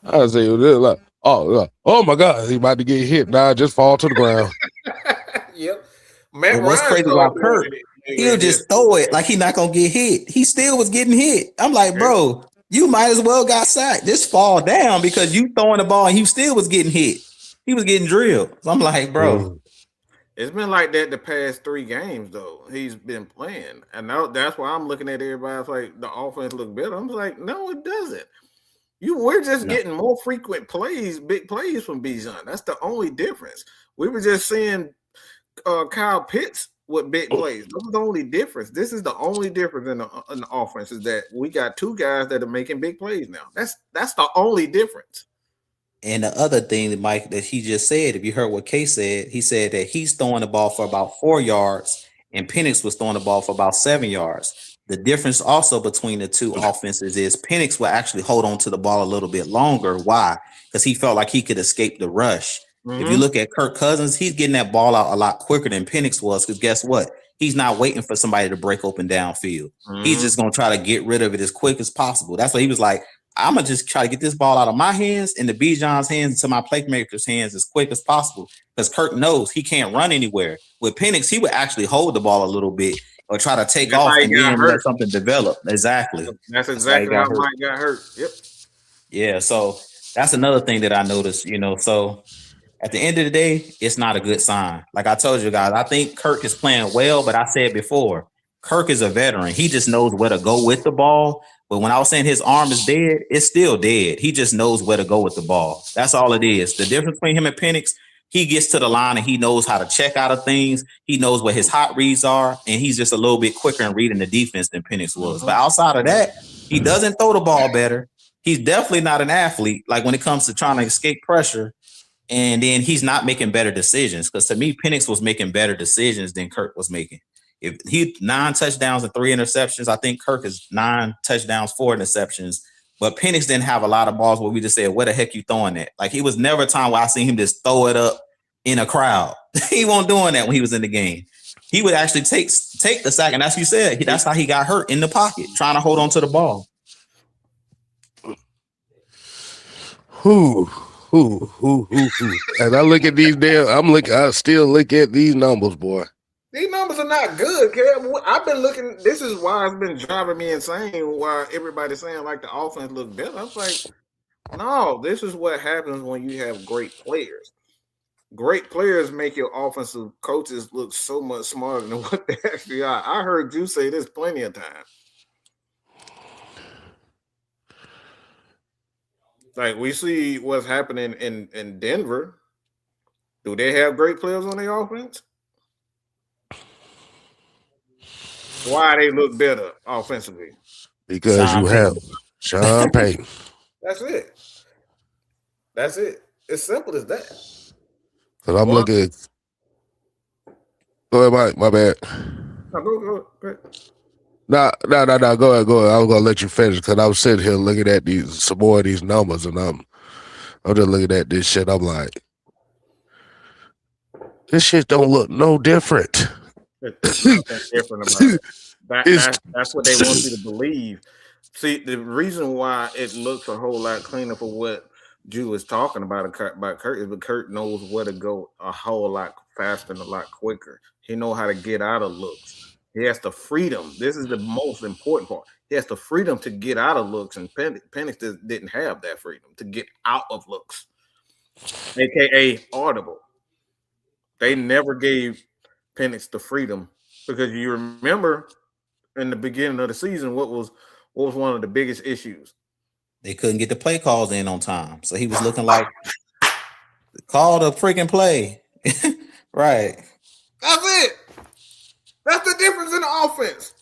I done seen like, oh my God, he about to get hit. Nah, just fall to the ground. Yep. And what's crazy about Kirk, he'll just throw it like he's not gonna get hit. He still was getting hit. I'm like, bro, you might as well got sacked. Just fall down because you throwing the ball and he still was getting hit. He was getting drilled. So I'm like, bro. It's been like that the past 3 games, though. He's been playing. And now that's why I'm looking at everybody. It's like the offense look better. I'm like, no, it doesn't. We're just getting more frequent plays, big plays from Bijan. That's the only difference. We were just seeing Kyle Pitts with big plays. That's the only difference. This is the only difference in the offense is that we got 2 guys that are making big plays now. That's the only difference. And the other thing, Mike, that he just said, if you heard what Kay said, he said that he's throwing the ball for about 4 yards and Penix was throwing the ball for about 7 yards. The difference also between the 2 offenses is Penix will actually hold on to the ball a little bit longer. Why? Because he felt like he could escape the rush. Mm-hmm. If you look at Kirk Cousins, he's getting that ball out a lot quicker than Penix was because guess what? He's not waiting for somebody to break open downfield. Mm-hmm. He's just going to try to get rid of it as quick as possible. That's why he was like, I'm going to just try to get this ball out of my hands and the Bijan's hands to my playmaker's hands as quick as possible because Kirk knows he can't run anywhere. With Penix, he would actually hold the ball a little bit or try to take off and then let something develop. Exactly. That's exactly how Mike got hurt. Yep. Yeah, so that's another thing that I noticed, so at the end of the day, it's not a good sign. Like I told you guys, I think Kirk is playing well, but I said before, Kirk is a veteran. He just knows where to go with the ball. But when I was saying his arm is dead, it's still dead. He just knows where to go with the ball. That's all it is. The difference between him and Penix, he gets to the line and he knows how to check out of things. He knows where his hot reads are, and he's just a little bit quicker in reading the defense than Penix was. But outside of that, he doesn't throw the ball better. He's definitely not an athlete, like when it comes to trying to escape pressure. And then he's not making better decisions. Because to me, Penix was making better decisions than Kirk was making. If he 9 touchdowns and 3 interceptions, I think Kirk is 9 touchdowns, 4 interceptions. But Penix didn't have a lot of balls where we just said, where the heck you throwing that? Like, he was never a time where I seen him just throw it up in a crowd. He wasn't doing that when he was in the game. He would actually take the sack, and that's what you said. That's how he got hurt in the pocket, trying to hold on to the ball. And I look at these I still look at these numbers, boy. These numbers are not good, Kev. I've been looking. This is why it's been driving me insane. Why everybody's saying like the offense looks better. I was like, No, this is what happens when you have great players. Great players make your offensive coaches look so much smarter than what they actually are. I heard you say this plenty of times. Like we see what's happening in Denver. Do they have great players on their offense? Why they look better offensively? Because Sean you have Payton. Sean Payton. That's it. That's it. It's simple as that. Because I'm Well, looking. Go ahead, Mike. My bad. no, go. No. Go ahead. I was gonna let you finish because I was sitting here looking at some more of these numbers, and I'm just looking at this shit. I'm like, this shit don't look no different. It's nothing different about it. It's That's what they want you to believe. See, the reason why it looks a whole lot cleaner for what Jew is talking about Kurt is because Kurt knows where to go a whole lot faster and a lot quicker. He know how to get out of looks. He has the freedom. This is the most important part. He has the freedom to get out of looks, and Penix didn't have that freedom to get out of looks, aka audible. They never gave Penix the freedom because you remember in the beginning of the season what was one of the biggest issues. They couldn't get the play calls in on time. So he was looking like call the freaking play. Right. That's it. That's the difference in the offense.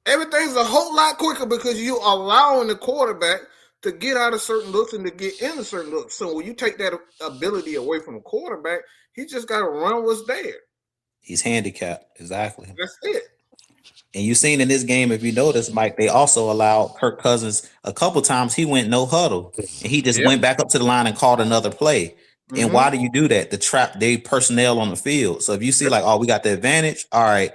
Everything's a whole lot quicker because you allowing the quarterback to get out of certain looks and to get into certain looks. So when you take that ability away from the quarterback, he just got to run what's there. He's handicapped. Exactly. That's it. And you seen in this game, if you notice, Mike, they also allowed Kirk Cousins a couple times. He went no huddle and he just went back up to the line and called another play. Mm-hmm. And why do you do that? To trap their personnel on the field. So if you see like, oh, we got the advantage. All right.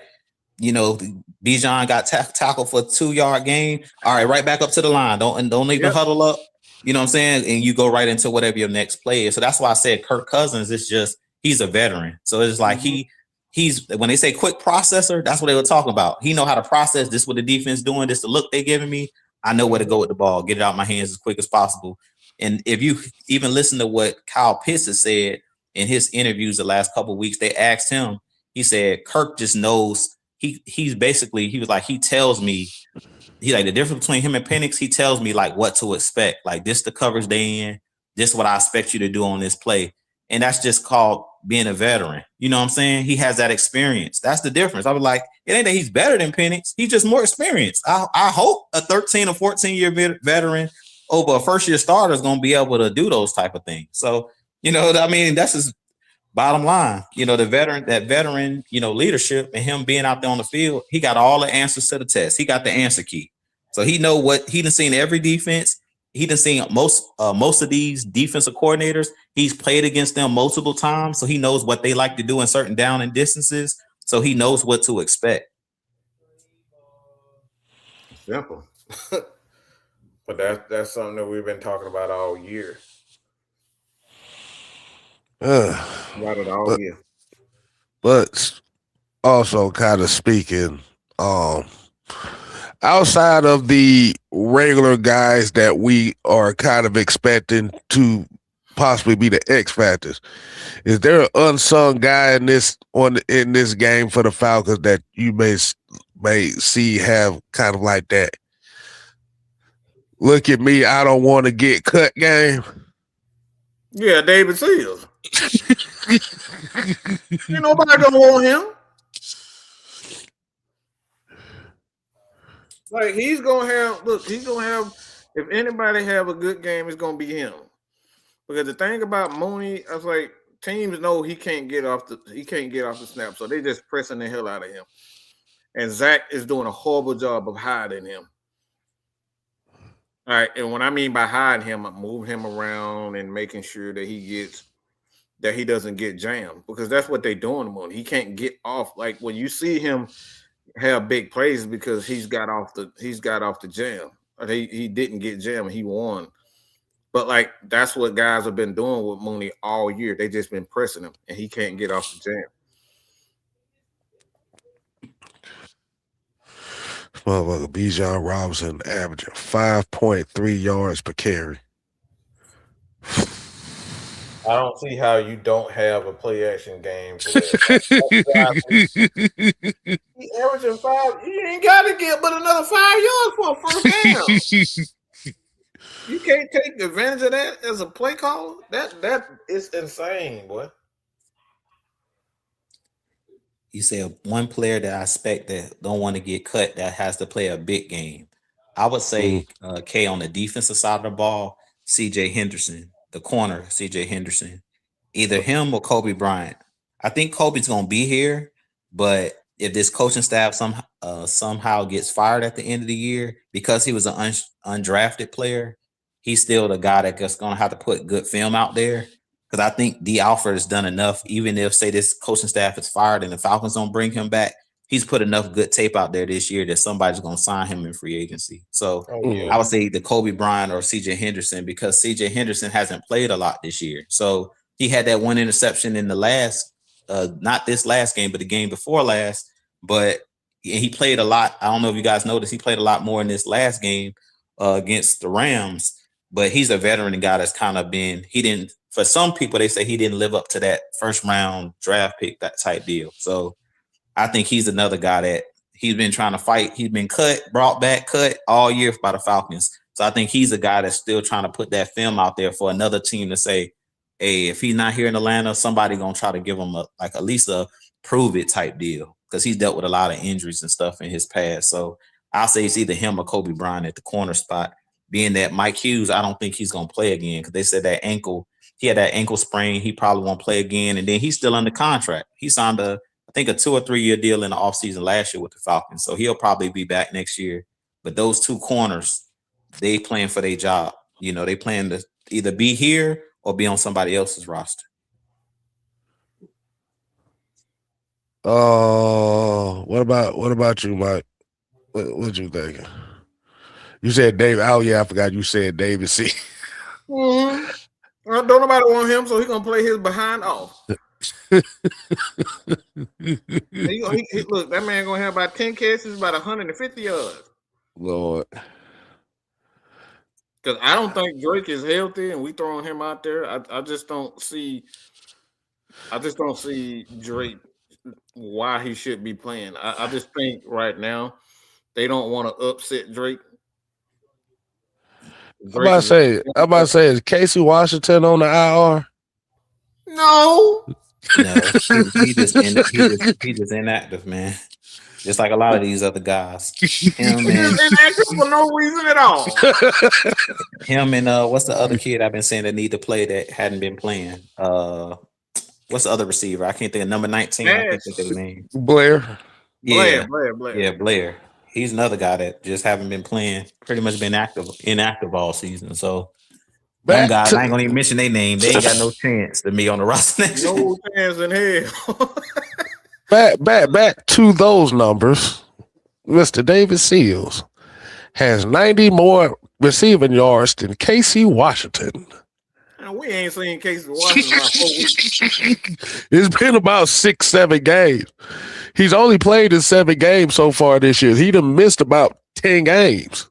You know, Bijan got tackled for a 2-yard gain. All right, right back up to the line. Don't even huddle up. You know what I'm saying? And you go right into whatever your next play is. So that's why I said Kirk Cousins is just, he's a veteran. So it's like he's when they say quick processor, that's what they were talking about. He know how to process this, what the defense doing, this the look they giving me. I know where to go with the ball, get it out of my hands as quick as possible. And if you even listen to what Kyle Pitts has said in his interviews the last couple of weeks, they asked him, he said, Kirk just knows. He's basically, he was like, he tells me, he like the difference between him and Penix, he tells me like what to expect. Like this the coverage they in, this is what I expect you to do on this play. And that's just called being a veteran. You know what I'm saying? He has that experience. That's the difference. I was like, it ain't that he's better than Penix. He's just more experienced. I hope a 13 or 14-year veteran over a first-year starter is going to be able to do those type of things. So, you know, I mean, that's just bottom line, you know, that veteran, you know, leadership and him being out there on the field, he got all the answers to the test. He got the answer key. So he know what he done seen every defense. He done seen most of these defensive coordinators. He's played against them multiple times. So he knows what they like to do in certain down and distances. So he knows what to expect. Simple. But that's something that we've been talking about all year. About it all year. But also kind of speaking, outside of the regular guys that we are kind of expecting to possibly be the X factors, is there an unsung guy in this game for the Falcons that you may see have kind of like that? Look at me, I don't want to get cut game. Yeah, David Seals. Ain't nobody gonna want him. Like he's gonna have. If anybody have a good game, it's gonna be him. Because the thing about Mooney, I was like, teams know he can't get off the snap, so they just pressing the hell out of him. And Zach is doing a horrible job of hiding him. All right, and what I mean by hiding him, I'm moving him around and making sure that he doesn't get jammed, because that's what they're doing to him. He can't get off. Like when you see him have big plays because he's got off the jam. He didn't get jammed, he won. But like that's what guys have been doing with Mooney all year. They just been pressing him and he can't get off the jam. Motherfucker, Bijan Robinson averaging 5.3 yards per carry. I don't see how you don't have a play action game for that. He averaging 5. You ain't got to get but another 5 yards for a first down. You can't take advantage of that as a play caller. That is insane, boy. You say one player that I expect that don't want to get cut that has to play a big game. I would say K on the defensive side of the ball, CJ Henderson, the corner, CJ Henderson. Either him or Kobe Bryant. I think Kobe's gonna be here, but if this coaching staff somehow gets fired at the end of the year because he was an undrafted player, he's still the guy that's gonna have to put good film out there. Because I think D. Alford has done enough, even if say this coaching staff is fired and the Falcons don't bring him back, he's put enough good tape out there this year that somebody's gonna sign him in free agency. So I would say the Kobe Bryant or CJ Henderson, because CJ Henderson hasn't played a lot this year. So he had that one interception in the last, not this last game, but the game before last. But he played a lot. I don't know if you guys noticed, he played a lot more in this last game against the Rams. But he's a veteran guy that's kind of been, for some people, they say he didn't live up to that first round draft pick, that type deal. So I think he's another guy that he's been trying to fight. He's been brought back, cut all year by the Falcons. So I think he's a guy that's still trying to put that film out there for another team to say, hey, if he's not here in Atlanta, somebody gonna try to give him at least a prove it type deal, because he's dealt with a lot of injuries and stuff in his past. So I'll say it's either him or Kobe Bryant at the corner spot. Being that Mike Hughes, I don't think he's gonna play again because they said that he had that ankle sprain. He probably won't play again, and then he's still under contract. He signed I think a 2 or 3 year deal in the offseason last year with the Falcons, so he'll probably be back next year. But those two corners, they playing for their job. They plan to either be here or be on somebody else's roster. What about you, Mike? What you thinking? You said David. Oh yeah, I forgot you said David C. Don't nobody want him, so he's gonna play his behind off. Look, that man gonna have about 10 catches, about 150 yards. Lord. Because I don't think Drake is healthy, and we throwing him out there. I just don't see Drake why he should be playing. I just think right now they don't want to upset Drake. I'm about to say, is Casey Washington on the IR? No, he just inactive, man. Just like a lot of these other guys. Him and inactive for no reason at all. Him and what's the other kid I've been saying that need to play that hadn't been playing? What's the other receiver? I can't think of number 19. I can't think of his name. Blair. Yeah, Blair. He's another guy that just haven't been playing. Pretty much been inactive all season. So them guys, I ain't gonna even mention their name. They ain't got no chance to be on the roster next year. No chance in hell. Back to those numbers. Mr. David Seals has 90 more receiving yards than Casey Washington. And we ain't seen Casey Washington in about 4 weeks. It's been about 6-7 games. He's only played in 7 games so far this year. He done missed about 10 games.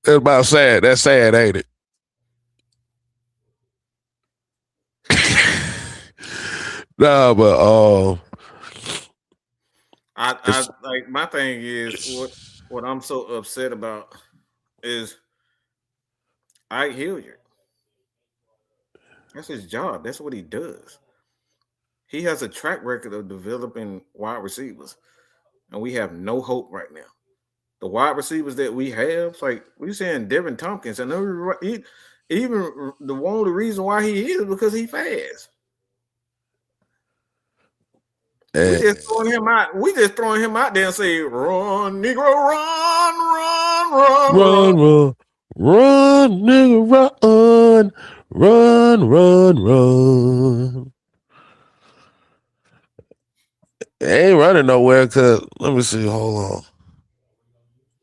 That's about sad. That's sad, ain't it? No, but I like, my thing is what I'm so upset about is Ike Hilliard. That's his job. That's what he does. He has a track record of developing wide receivers, and we have no hope right now. The wide receivers that we have, like we're saying, Devin Tompkins, and even the only reason why he is because he fast. We just throwing him out. We just throwing him out there and say, "Run, Negro, run, nigga, run." They ain't running nowhere. Cause let me see. Hold on.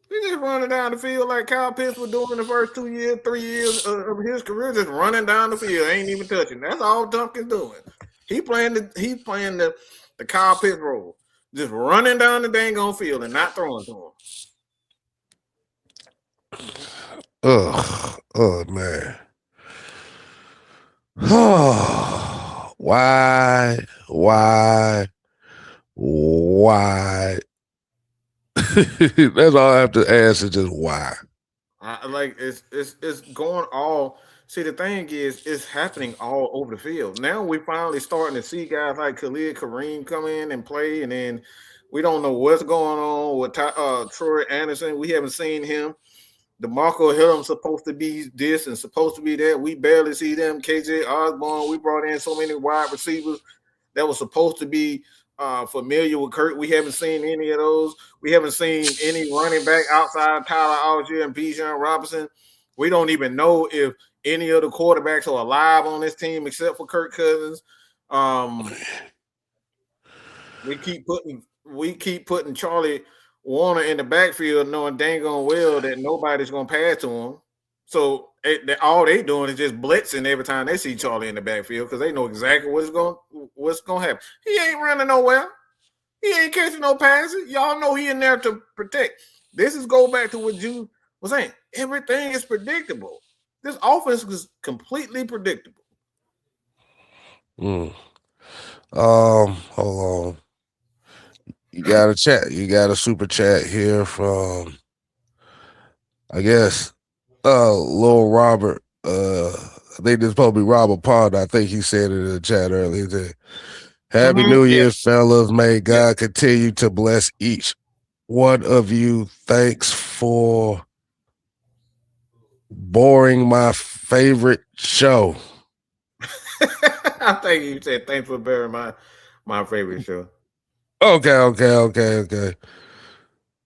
He just running down the field like Kyle Pitts was doing the first 2 years, 3 years of his career, just running down the field, ain't even touching. That's all Tompkins doing. He playing the Kyle Pitts role. just running down the dang on field and not throwing to him. Oh man. Why? That's all I have to ask is just why. Like it's going all. See, the thing is, it's happening all over the field. Now we finally starting to see guys like Khalid Kareem come in and play, and then we don't know what's going on with Troy Anderson. We haven't seen him. DeMarco Hill's supposed to be this and supposed to be that. We barely see them. KJ Osborne. We brought in so many wide receivers that was supposed to be familiar with Kurt. We haven't seen any of those. We haven't seen any running back outside Tyler Algier and Bijan Robinson. We don't even know if any of the quarterbacks are alive on this team except for Kirk Cousins. We keep putting Charlie Warner in the backfield, knowing dang on well that nobody's gonna pass to him. So all they doing is just blitzing every time they see Charlie in the backfield because they know exactly what's gonna happen. He ain't running nowhere. He ain't catching no passes. Y'all know he in there to protect. This is go back to what you was saying. Everything is predictable. This offense is completely predictable. Hold on. You got a chat. You got a super chat here from, I guess, Lil Robert. I think this is supposed to be Robert Pond. I think he said it in the chat earlier. He said, Happy New Year, fellas. May God continue to bless each one of you. Thanks for boring my favorite show. I think you said thanks for bearing my favorite show. Okay.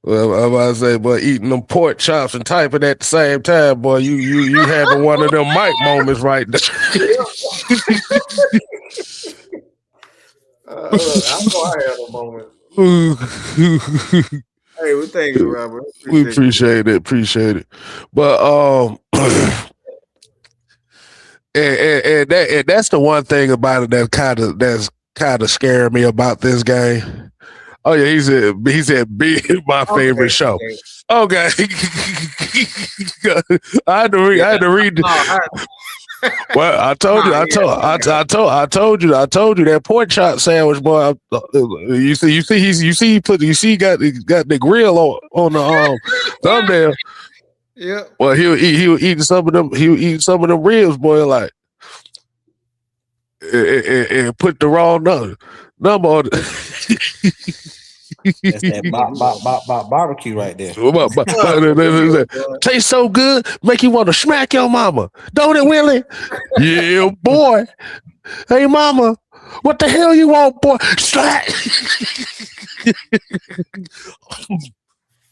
Well, I'm about to say, boy, eating them pork chops and typing at the same time, boy, you having one of them mic moments right there. I know I had a moment. Hey, we thank you, Robert. We appreciate it. But and that's the one thing about it that's kind of scaring me about this game. Oh yeah, he said be my favorite show. Okay. I had to read. Well, I told you that pork chop sandwich, boy. You see, he got the grill on the thumbnail. Yeah. Well, he was eating some of them. He was eating some of them ribs, boy. Like, and put the wrong number on it. That's that barbecue right there. Tastes so good, make you want to smack your mama. Don't it, Willie? Yeah, boy. Hey, mama, what the hell you want, boy? Slack.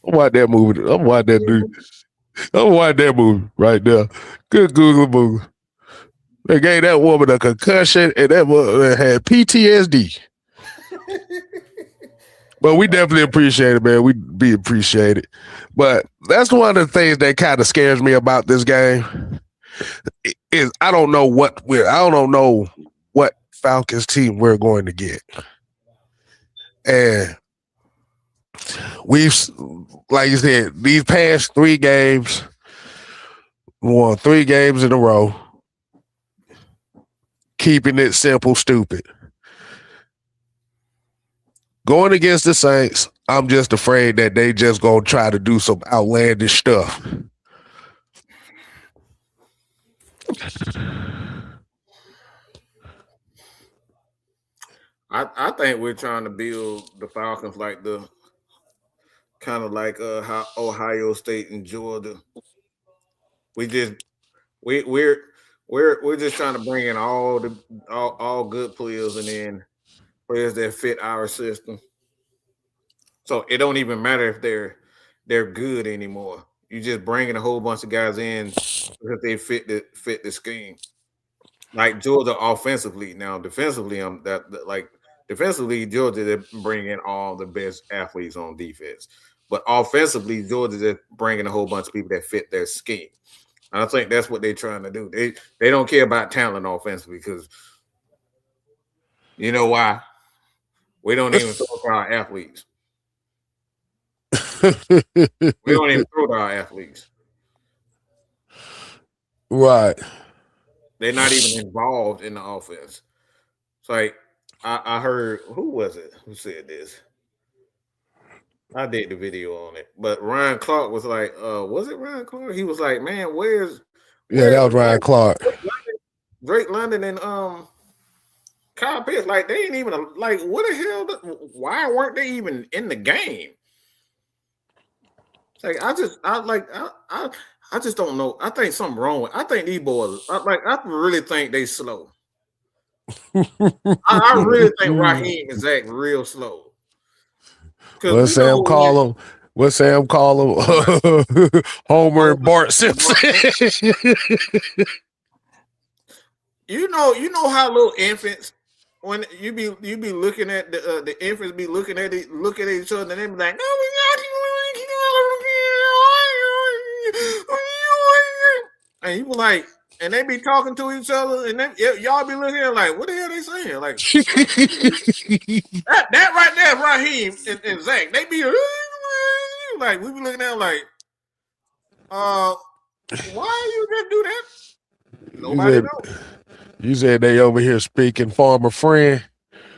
I'm watching that movie. I'm watching that movie right there. Good Google movie. They gave that woman a concussion, and that woman had PTSD. But we definitely appreciate it, man. We appreciate it. But that's one of the things that kind of scares me about this game. Is I don't know what Falcons team we're going to get. And we've, like you said, these past 3 games, we won 3 games in a row. Keeping it simple, stupid. Going against the Saints, I'm just afraid that they just gonna try to do some outlandish stuff. I think we're trying to build the Falcons like how Ohio State and Georgia. We're just trying to bring in all good players and then players that fit our system. So it don't even matter if they're good anymore. You just bringing a whole bunch of guys in because they fit the scheme. Like Georgia offensively, now defensively, defensively Georgia they bring in all the best athletes on defense, but offensively Georgia they're bringing a whole bunch of people that fit their scheme. And I think that's what they're trying to do. They don't care about talent offensively because you know why? We don't even throw a for our athletes. We don't even throw to our athletes. Right. They're not even involved in the offense. It's like I heard, who was it who said this? I did the video on it, but Ryan Clark was like, was it Ryan Clark? He was like, man, where's Yeah, that was Ryan like, Clark. Drake London and Kyle Pitts? Like, they ain't even like, what the hell? Why weren't they even in the game? It's like I just don't know. I think something wrong with. I think these boys. I really think they slow. I really think Raheem and Zach real slow. What Sam call him? What Sam call him? Homer and Bart Simpson. You know how little infants, when you be looking at the infants be looking at look at each other and they be like, no, we got and you be like, and they be talking to each other, and then y'all be looking at like, what the hell they saying? Like that right there, Raheem and Zach, they be like, we be looking at like, why you gonna do that? Nobody knows. You said they over here speaking farmer friend.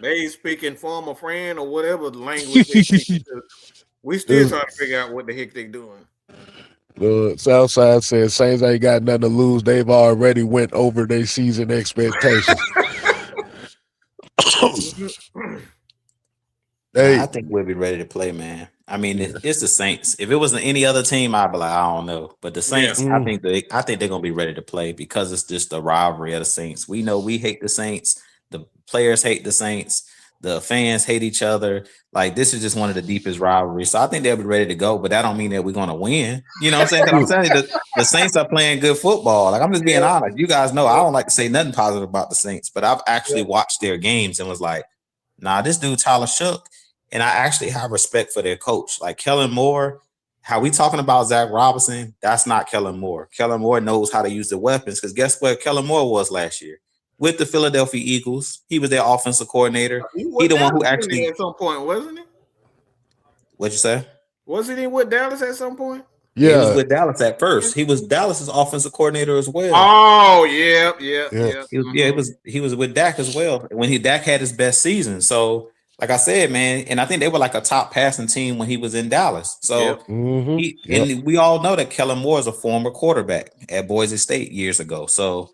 They speaking farmer friend or whatever language they speak. We still trying to figure out what the heck they doing. Southside says Saints ain't got nothing to lose. They've already went over their season expectations. I think we'll be ready to play, man. I mean, it's the Saints. If it wasn't any other team, I'd be like, I don't know. But the Saints, I think they're gonna be ready to play because it's just the rivalry of the Saints. We know we hate the Saints. The players hate the Saints. The fans hate each other. Like, this is just one of the deepest rivalries. So I think they'll be ready to go, but that don't mean that we're gonna win. You know what I'm saying? Because I'm telling you, the Saints are playing good football. Like, I'm just being honest. You guys know I don't like to say nothing positive about the Saints, but I've actually watched their games and was like, nah, this dude Tyler Shook. And I actually have respect for their coach. Like Kellen Moore, how we talking about Zach Robinson, that's not Kellen Moore. Kellen Moore knows how to use the weapons, because guess what Kellen Moore was last year? With the Philadelphia Eagles. He was their offensive coordinator. He the one who actually at some point, wasn't he? What'd you say? Wasn't he with Dallas at some point? Yeah, he was with Dallas at first. He was Dallas's offensive coordinator as well. Oh, yeah. He was with Dak as well. When Dak had his best season. So, like I said, man, and I think they were like a top passing team when he was in Dallas. So and we all know that Kellen Moore is a former quarterback at Boise State years ago. So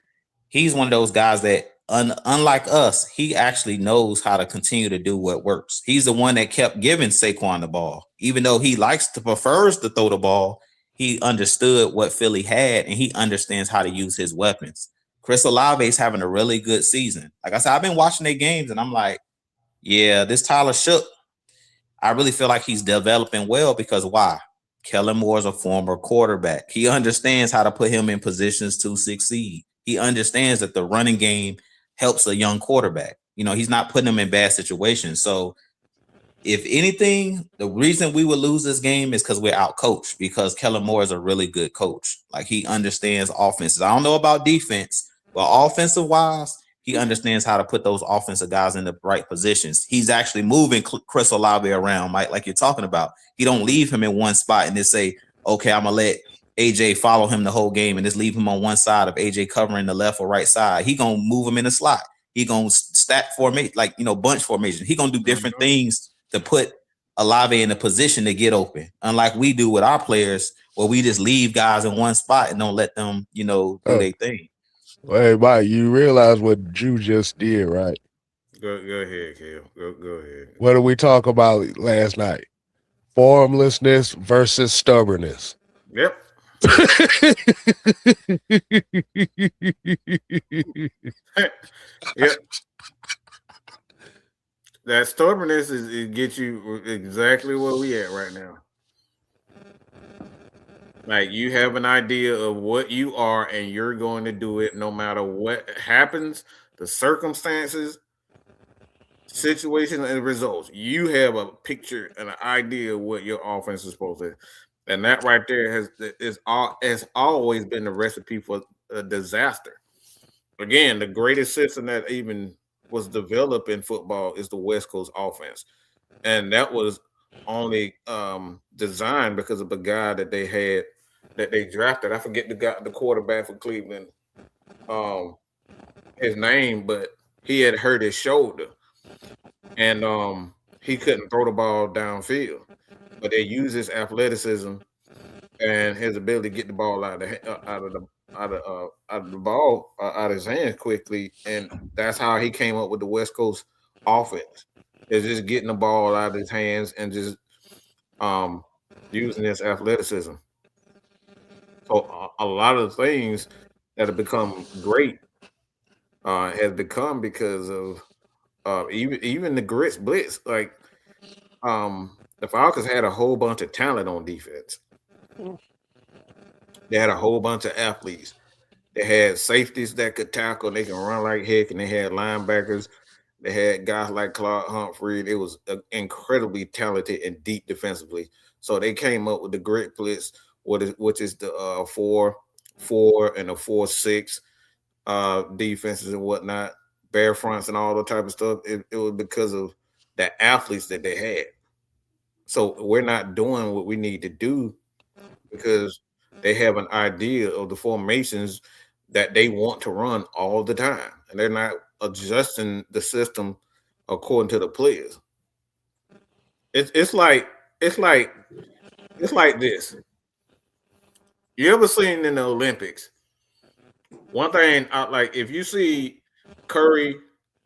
he's one of those guys that, unlike us, he actually knows how to continue to do what works. He's the one that kept giving Saquon the ball, even though he prefers to throw the ball. He understood what Philly had, and he understands how to use his weapons. Chris Olave is having a really good season. Like I said, I've been watching their games, and I'm like, yeah, this Tyler Shook, I really feel like he's developing well, because why? Kellen Moore is a former quarterback. He understands how to put him in positions to succeed. He understands that the running game helps a young quarterback. You know, he's not putting him in bad situations. So if anything, the reason we would lose this game is because we're out coached, because Kellen Moore is a really good coach. Like, he understands offenses. I don't know about defense, but offensive wise, he understands how to put those offensive guys in the right positions. He's actually moving Chris Olave around, Mike, like you're talking about. He don't leave him in one spot and just say, okay, I'm going to let AJ follow him the whole game and just leave him on one side of AJ covering the left or right side. He going to move him in the slot. He going to stack formation, like, bunch formation. He going to do different things to put Olave in a position to get open. Unlike we do with our players, where we just leave guys in one spot and don't let them, do their thing. Hey, Mike, you realize what Drew just did, right? Go ahead, Kel. Go ahead. What did we talk about last night? Formlessness versus stubbornness. Yep. Yep. That stubbornness it gets you exactly where we at right now. Like, you have an idea of what you are, and you're going to do it no matter what happens, the circumstances, situations, and results. You have a picture and an idea of what your offense is supposed to. And that right there has always been the recipe for a disaster. Again, the greatest system that even was developed in football is the West Coast offense. and that was only designed because of a guy that they drafted. I forget the quarterback for Cleveland, um, his name, but he had hurt his shoulder, and he couldn't throw the ball downfield. But they used his athleticism and his ability to get the ball out of the ball out of his hands quickly, and that's how he came up with the West Coast offense. Is just getting the ball out of his hands and just um, using his athleticism. So a lot of the things that have become great has become because of even the grits blitz. Like the Falcons had a whole bunch of talent on defense. They had a whole bunch of athletes. They had safeties that could tackle. They can run like heck, and they had linebackers. They had guys like Claude Humphrey. It was incredibly talented and deep defensively. So they came up with the grit blitz, which is the 4-4 and the 4-6 defenses and whatnot, bear fronts and all that type of stuff. It was because of the athletes that they had. So we're not doing what we need to do because they have an idea of the formations that they want to run all the time, and they're not adjusting the system according to the players. It's like it's like it's like this. You ever seen in the Olympics? One thing, like if you see Curry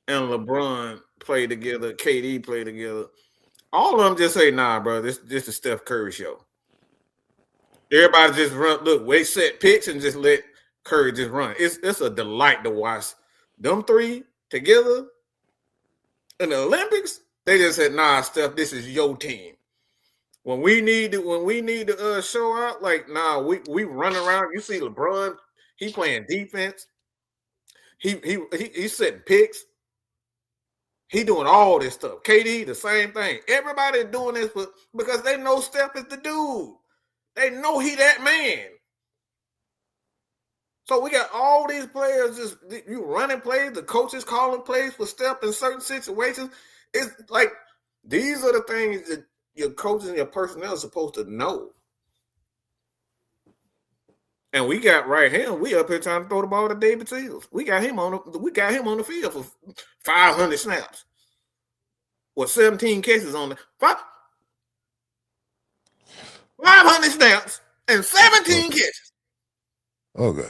and LeBron play together, KD play together, all of them just say, "Nah, bro, this is Steph Curry show." Everybody just run. Look, wait, set picks and just let Curry just run. It's a delight to watch them three together in the Olympics. They just said, "Nah, Steph, this is your team." When we need to show out, like nah, we run around. You see LeBron, he playing defense. He's setting picks. He doing all this stuff. KD, the same thing. Everybody doing this because they know Steph is the dude. They know he that man. So we got all these players just you running plays. The coaches calling plays for Steph in certain situations. It's like these are the things that your coaches and your personnel are supposed to know. And we got right here. We up here trying to throw the ball to David Seals. We got him on the field for 500 snaps. With 17 cases on the 500 snaps and 17 catches. Okay.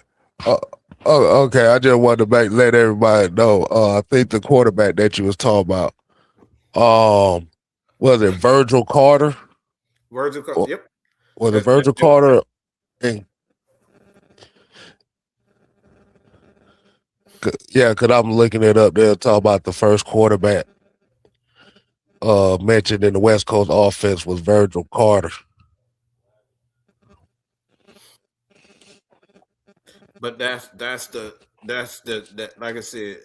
Okay. I just wanted to let everybody know. I think the quarterback that you was talking about, was it Virgil Carter? Virgil Carter, yep. Was it Virgil Carter? Yeah, because I'm looking it up there, talking about the first quarterback mentioned in the West Coast offense was Virgil Carter. But that's like I said,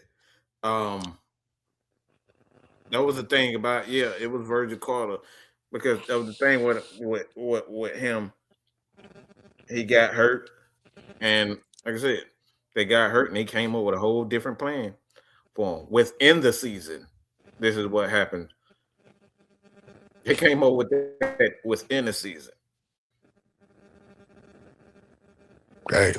that was the thing about it was Virgil Carter because that was the thing with him. He got hurt, and like I said, they got hurt, and he came up with a whole different plan for him within the season. This is what happened. They came up with that within the season. Damn.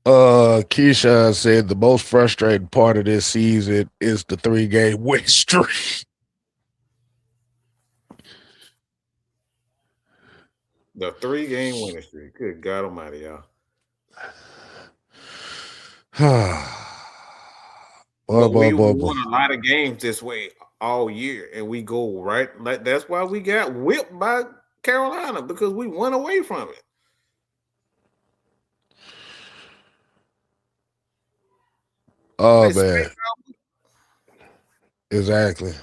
Keyshawn said the most frustrating part of this season is the 3-game win streak. The 3-game winning streak. Good God Almighty, y'all. We won a lot of games this way all year, and we go right. Like that's why we got whipped by Carolina because we went away from it. Oh man, exactly.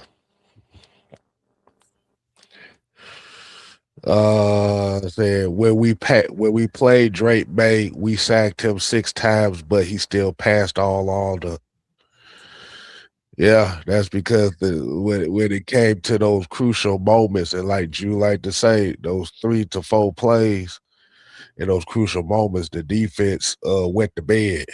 Said when we played Drake May, we sacked him 6 times, but he still passed all the. Yeah, that's because when it came to those crucial moments, and like you like to say, those 3 to 4 plays in those crucial moments, the defense wet the bed.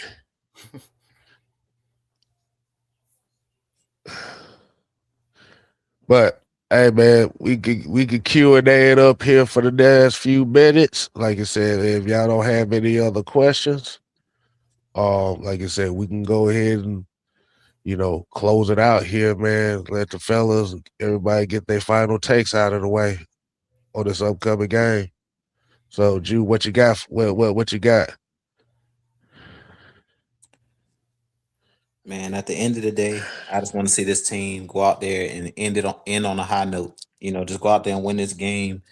But hey, man, we could Q&A it up here for the next few minutes. Like I said, if y'all don't have any other questions, like I said, we can go ahead and close it out here, man. Let the fellas, everybody get their final takes out of the way on this upcoming game. So, Jew, what you got? What you got? Man, at the end of the day, I just want to see this team go out there and end on a high note. Just go out there and win this game.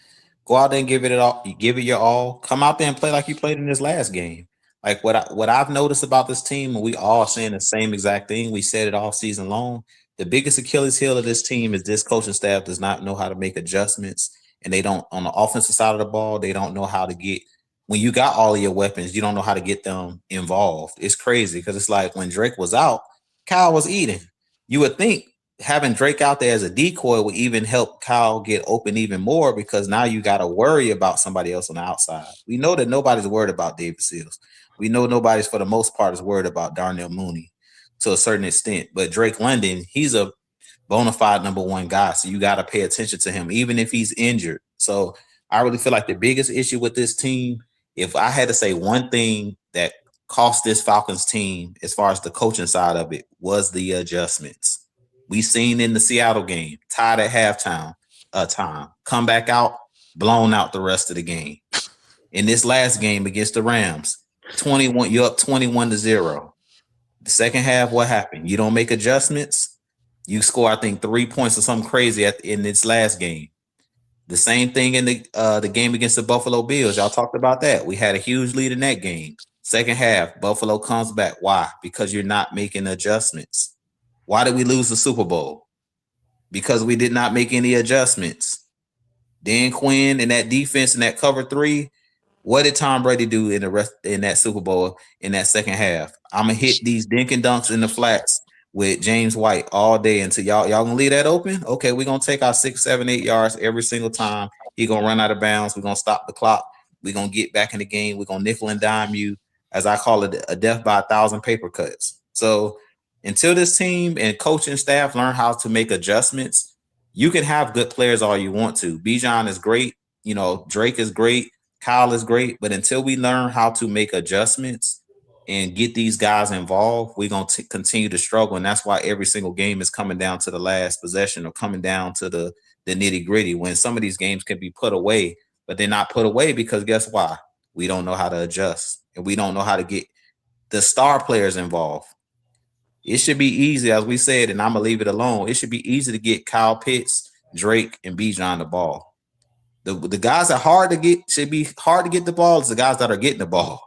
Go out there and give it all. You give it your all. Come out there and play like you played in this last game. Like what I've noticed about this team, and we all saying the same exact thing. We said it all season long. The biggest Achilles heel of this team is this coaching staff does not know how to make adjustments, and they don't on the offensive side of the ball. They don't know how to get when you got all of your weapons. You don't know how to get them involved. It's crazy because it's like when Drake was out, Kyle was eating. You would think having Drake out there as a decoy would even help Kyle get open even more because now you got to worry about somebody else on the outside. We know that nobody's worried about David Seals. We know nobody's, for the most part, is worried about Darnell Mooney to a certain extent. But Drake London, he's a bona fide number one guy, so you got to pay attention to him, even if he's injured. So I really feel like the biggest issue with this team, if I had to say one thing that cost this Falcons team as far as the coaching side of it, was the adjustments. We seen in the Seattle game, tied at halftime, come back out, blown out the rest of the game. In this last game against the Rams, 21, you're up 21-0. The second half, what happened? You don't make adjustments. You score, I think, 3 points or something crazy in this last game. The same thing in the game against the Buffalo Bills. Y'all talked about that. We had a huge lead in that game. Second half, Buffalo comes back. Why? Because you're not making adjustments. Why did we lose the Super Bowl? Because we did not make any adjustments. Dan Quinn and that defense and that cover three. What did Tom Brady do in that Super Bowl in that second half? I'm gonna hit these dink and dunks in the flats with James White all day until y'all gonna leave that open. Okay, we're gonna take our 6, 7, 8 yards every single time. He gonna run out of bounds. We're gonna stop the clock. We're gonna get back in the game. We're gonna nickel and dime you, as I call it, a death by 1,000 paper cuts. So until this team and coaching staff learn how to make adjustments, you can have good players all you want to. Bijan is great. Drake is great. Kyle is great. But until we learn how to make adjustments and get these guys involved, we're going to continue to struggle. And that's why every single game is coming down to the last possession or coming down to the nitty gritty, when some of these games can be put away, but they're not put away because guess why? We don't know how to adjust, and we don't know how to get the star players involved. It should be easy, as we said, and I'm going to leave it alone. It should be easy to get Kyle Pitts, Drake, and Bijan the ball. The guys that should be hard to get the ball is the guys that are getting the ball.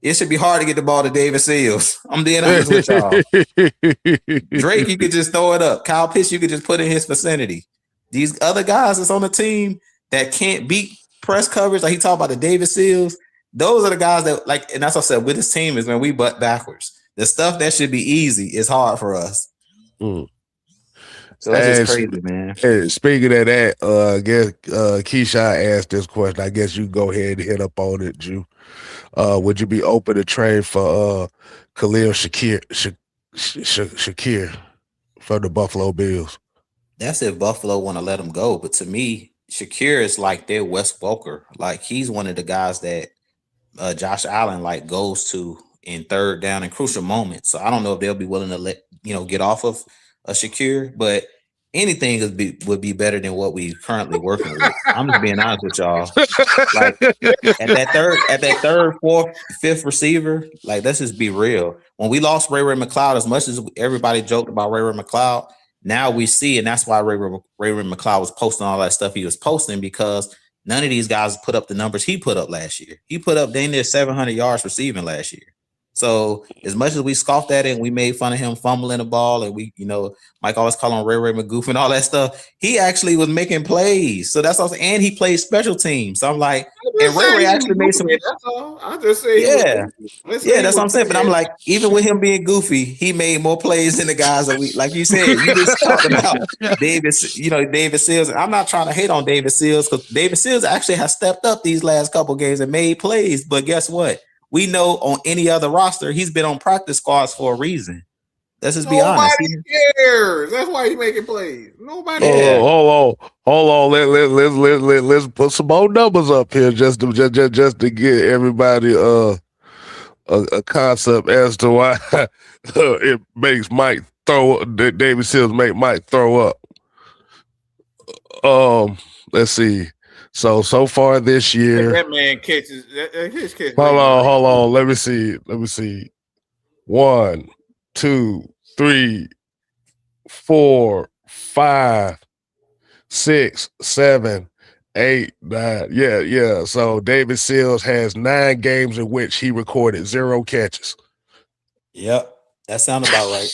It should be hard to get the ball to David Seals. I'm being honest with y'all. Drake, you could just throw it up. Kyle Pitts, you could just put in his vicinity. These other guys that's on the team that can't beat press coverage, like he talked about the David Seals, those are the guys that, like, and that's what I said with this team is when we butt backwards. The stuff that should be easy is hard for us. Mm. So that's just crazy, man. And speaking of that, I guess Keyshawn asked this question. I guess you go ahead and hit up on it, Jew. Would you be open to trade for Khalil Shakir from the Buffalo Bills? That's if Buffalo want to let him go. But to me, Shakir is like their Wes Welker. Like, he's one of the guys that Josh Allen goes to in third down and crucial moments. So I don't know if they'll be willing to get off of a Shakir, but anything would be better than what we currently working with. I'm just being honest with y'all. Like at that third, fourth, fifth receiver, let's just be real. When we lost Ray McCloud, as much as everybody joked about Ray McCloud, now we see, and that's why Ray McCloud was posting all that stuff he was posting, because none of these guys put up the numbers he put up last year. He put up dang near 700 yards receiving last year. So as much as we scoffed at it and we made fun of him fumbling the ball, and we, Mike always call him Ray McGoof and all that stuff, he actually was making plays. So that's also, and he played special teams. So I'm like, and Ray actually made some. That's all. I just say, yeah, that's what I'm saying. But I'm like, even with him being goofy, he made more plays than the guys that we, like you said, you just talked about David Seals. I'm not trying to hate on David Seals, because David Seals actually has stepped up these last couple games and made plays. But guess what? We know on any other roster, he's been on practice squads for a reason. Let's just be honest. Nobody cares. That's why he making plays. Nobody Yeah. cares. Hold on. Let's put some more numbers up here just to get everybody a concept as to why it makes Mike David Sills make Mike throw up. Let's see. So far this year, That man catches his catch. hold on. Let me see. 1, 2, 3, 4, 5, 6, 7, 8, 9. Yeah. So David Sills has 9 games in which he recorded 0 catches. Yep, that sounds about right.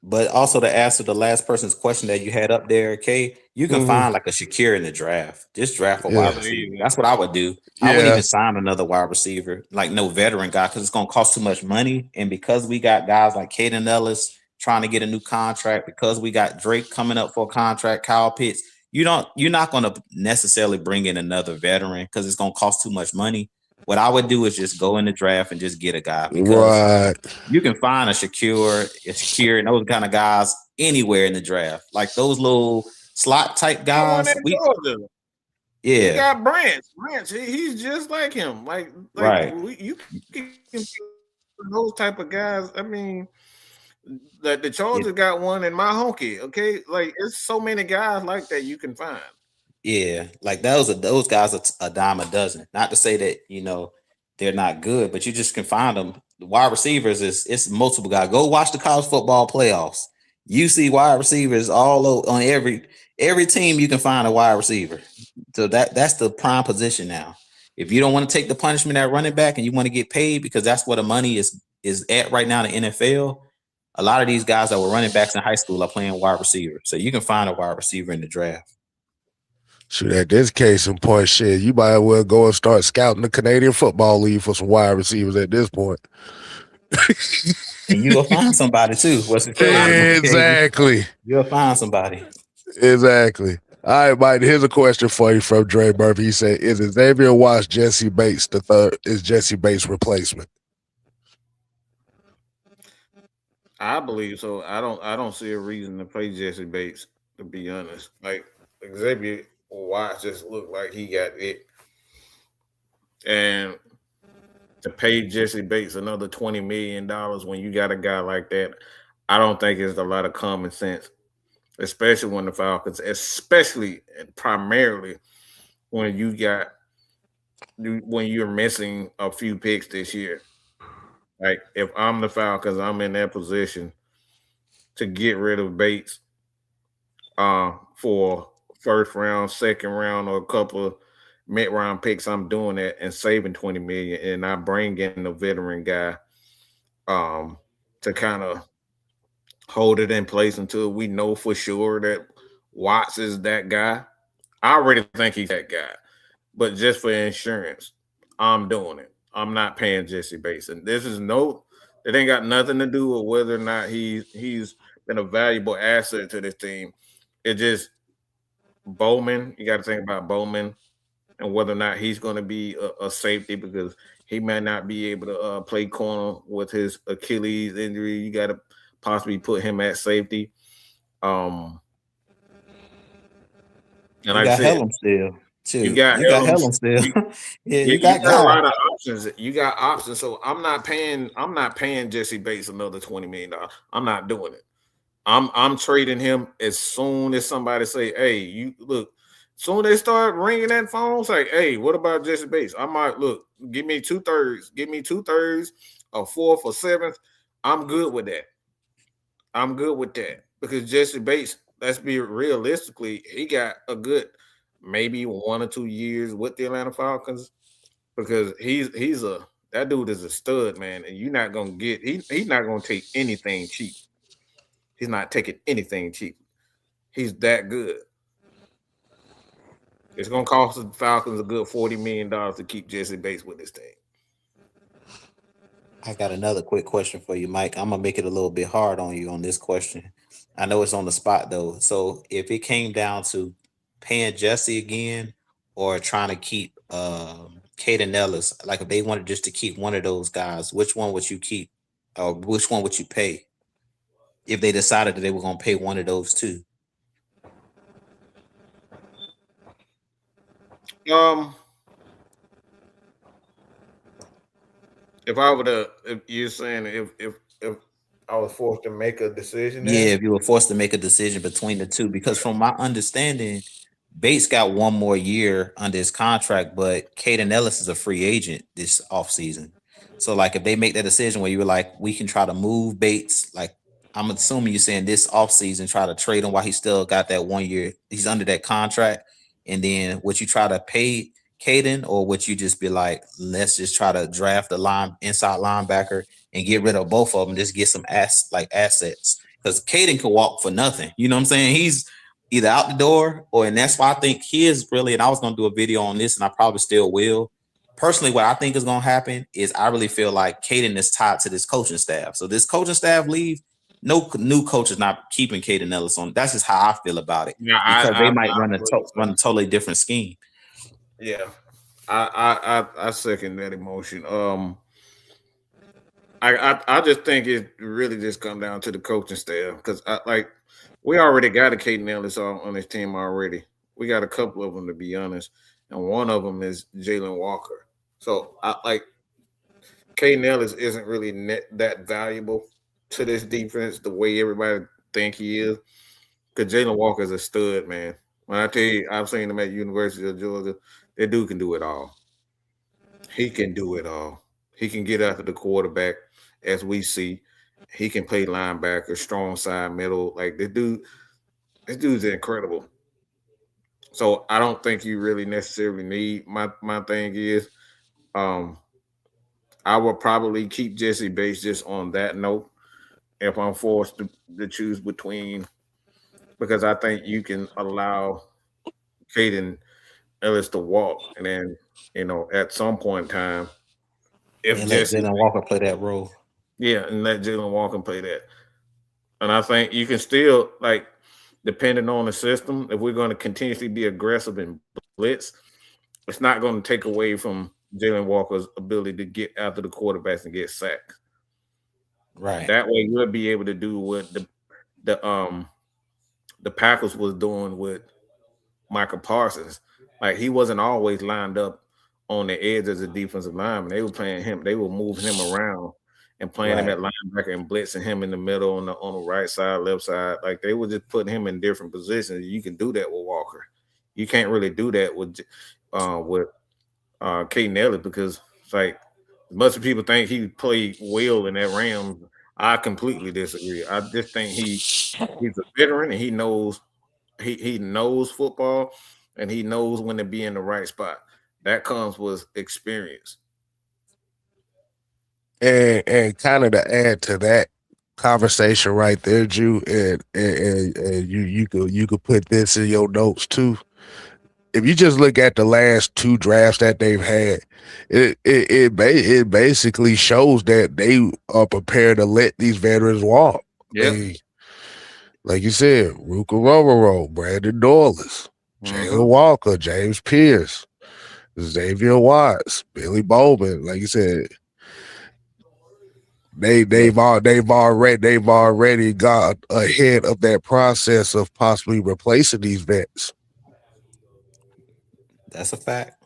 But also to answer the last person's question that you had up there, Kay, you can find like a Shakir in the draft. Just draft a wide receiver. That's what I would do. I wouldn't even sign another wide receiver, like no veteran guy, because it's going to cost too much money. And because we got guys like Caden Ellis trying to get a new contract, because we got Drake coming up for a contract, Kyle Pitts, you're not going to necessarily bring in another veteran because it's going to cost too much money. What I would do is just go in the draft and just get a guy, because you can find a Shakir, and those kind of guys anywhere in the draft. Like those little slot type guys. He got Branch. He's just like him. Like right. You can those type of guys. I mean, the Chargers got one in my honky. Okay, like it's so many guys like that you can find. Yeah, like those guys are a dime a dozen. Not to say that they're not good, but you just can find them. The wide receivers it's multiple guys. Go watch the college football playoffs. You see wide receivers all over on every team. You can find a wide receiver. So that's the prime position now. If you don't want to take the punishment at running back and you want to get paid, because that's where the money is at right now in the NFL. A lot of these guys that were running backs in high school are playing wide receiver. So you can find a wide receiver in the draft. Shoot, at this case in point, shit, you might as well go and start scouting the Canadian Football League for some wide receivers at this point. And you'll find somebody too. What's it exactly. You'll find somebody. Exactly. All right, Mike, here's a question for you from Dre Murphy. He said, is Xavier Watts Jesse Bates the third? Is Jesse Bates replacement? I believe so. I don't see a reason to play Jesse Bates, to be honest. Like Xavier Watts just looked like he got it. And to pay Jesse Bates another $20 million when you got a guy like that, I don't think it's a lot of common sense, especially when the Falcons, especially and primarily when you're missing a few picks this year. Like if I'm the Falcons, I'm in that position to get rid of Bates for first round, second round, or a couple of mid-round picks. I'm doing that and saving $20 million, and I bring in a veteran guy to kind of hold it in place until we know for sure that Watts is that guy. I already think he's that guy, but just for insurance, I'm doing it. I'm not paying Jesse Bates, and it ain't got nothing to do with whether or not he's been a valuable asset to this team. It just Bowman. You got to think about Bowman and whether or not he's going to be a safety, because he might not be able to play corner with his Achilles injury. You got to possibly put him at safety. And like I said, Hellum still. Too. You got Hellum still. You got a lot of options. You got options. So I'm not paying Jesse Bates another $20 million. I'm not doing it. I'm trading him as soon as somebody say, hey, you look, soon they start ringing that phone, say, hey, what about Jesse Bates? I might look, give me 2/3, a fourth or seventh. I'm good with that. Because Jesse Bates, let's be realistically, he got a good maybe 1 or 2 years with the Atlanta Falcons, because that dude is a stud, man, and you're not gonna get he's not gonna take anything cheap. He's not taking anything cheap. He's that good. It's gonna cost the Falcons a good $40 million to keep Jesse Bates with this thing. I got another quick question for you, Mike. I'm gonna make it a little bit hard on you on this question. I know it's on the spot though. So if it came down to paying Jesse again or trying to keep Caden Ellis, like if they wanted just to keep one of those guys, which one would you keep which one would you pay if they decided that they were going to pay one of those two? If I were to, if you're saying if I was forced to make a decision, Yeah, then if you were forced to make a decision between the two, because from my understanding, Bates got one more year under his contract, but Caden Ellis is a free agent this offseason. So, like, if they make that decision where you were like, we can try to move Bates, like, I'm assuming you're saying this offseason, try to trade him while he still got that 1 year, he's under that contract. And then would you try to pay Caden, or would you just be like, let's just try to draft a inside linebacker and get rid of both of them, just get some assets? Because Caden could walk for nothing. You know what I'm saying? He's either out the door, and that's why I think he is really, and I was going to do a video on this, and I probably still will. Personally, what I think is going to happen is I really feel like Caden is tied to this coaching staff. So this coaching staff leave, no new coach is not keeping Caden Ellis on. That's just how I feel about it, because they might run a totally different scheme. Yeah, I second that emotion. I just think it really just come down to the coaching staff, because we already got a Caden Ellis on this team already. We got a couple of them, to be honest, and one of them is Jalen Walker. So Caden Ellis isn't really that valuable to this defense the way everybody think he is, because Jalen Walker is a stud, man. When I tell you, I've seen him at University of Georgia. That dude can do it all. He can do it all. He can get after the quarterback, as we see. He can play linebacker, strong side, middle. Like, this dude's incredible. So I don't think you really necessarily need. My thing is, I will probably keep Jesse Bates just on that note if I'm forced to choose between, because I think you can allow Caden Ellis to walk, and then, at some point in time, if and let Jalen Walker play that role. Yeah, and let Jalen Walker play that. And I think you can still, like, depending on the system, if we're going to continuously be aggressive and blitz, it's not going to take away from Jalen Walker's ability to get after the quarterbacks and get sacked. Right. That way you'll be able to do what the Packers was doing with Michael Parsons. Like, he wasn't always lined up on the edge as a defensive lineman. They were playing him. They were moving him around and playing him at linebacker and blitzing him in the middle, on the right side, left side. Like, they were just putting him in different positions. You can do that with Walker. You can't really do that with Caden Ellis, because it's like, as much as people think he played well in that Rams, I completely disagree. I just think he's a veteran, and he knows football, and he knows when to be in the right spot. That comes with experience. And kind of to add to that conversation right there, Drew, and you could put this in your notes too. If you just look at the last two drafts that they've had, it basically shows that they are prepared to let these veterans walk. Yeah, like you said, Ruka Rororo, Brandon Dorless, Jalen Walker, James Pierce, Xavier Watts, Billy Bowman. Like you said, they've already got ahead of that process of possibly replacing these vets. That's a fact.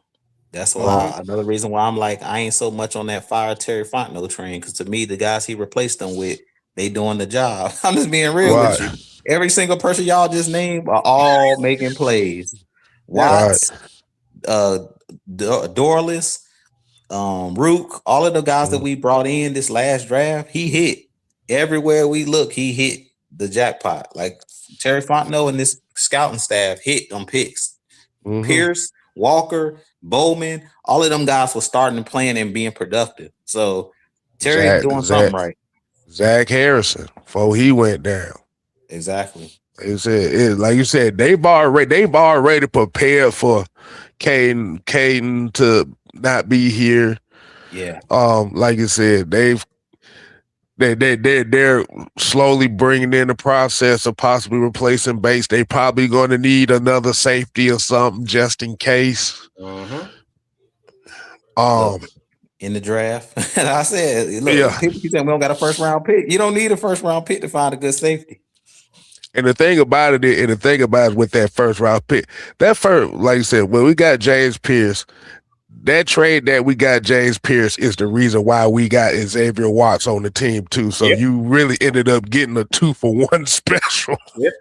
That's why another reason why I'm like, I ain't so much on that fire Terry Fontenot train, because to me, the guys he replaced them with, they doing the job. I'm just being real with you. Every single person y'all just named are all making plays. Watts, Dorless, Rook, all of the guys that we brought in this last draft, he hit. Everywhere we look, he hit the jackpot. Like, Terry Fontenot and this scouting staff hit on picks. Pierce, Walker, Bowman, all of them guys were starting and playing and being productive. So Terry's doing something right. Zach Harrison, before he went down. Exactly. Like you said, they've already prepared for Caden to not be here. Yeah. Like you said, they're slowly bringing in the process of possibly replacing Bates. They probably going to need another safety or something just in case. in the draft. And I said, look, Yeah. people keep saying we don't got a first round pick. You don't need a first round pick to find a good safety. And the thing about it, with that first round pick, that first, like you said, when we got James Pierce, that trade that we got James Pierce is the reason why we got Xavier Watts on the team too. So you really ended up getting a 2-for-1 special. Yep.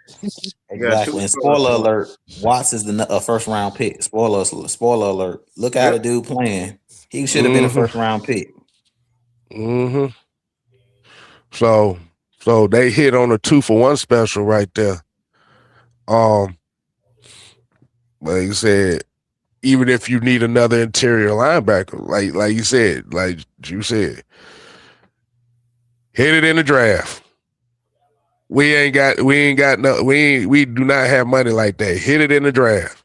Exactly. And spoiler alert, Watts is a first round pick. Spoiler alert. Look how the dude playing. He should have been a first round pick. Mm-hmm. So they hit on a 2-for-1 special right there. Like you said, even if you need another interior linebacker, like you said, hit it in the draft. We do not have money like that. Hit it in the draft.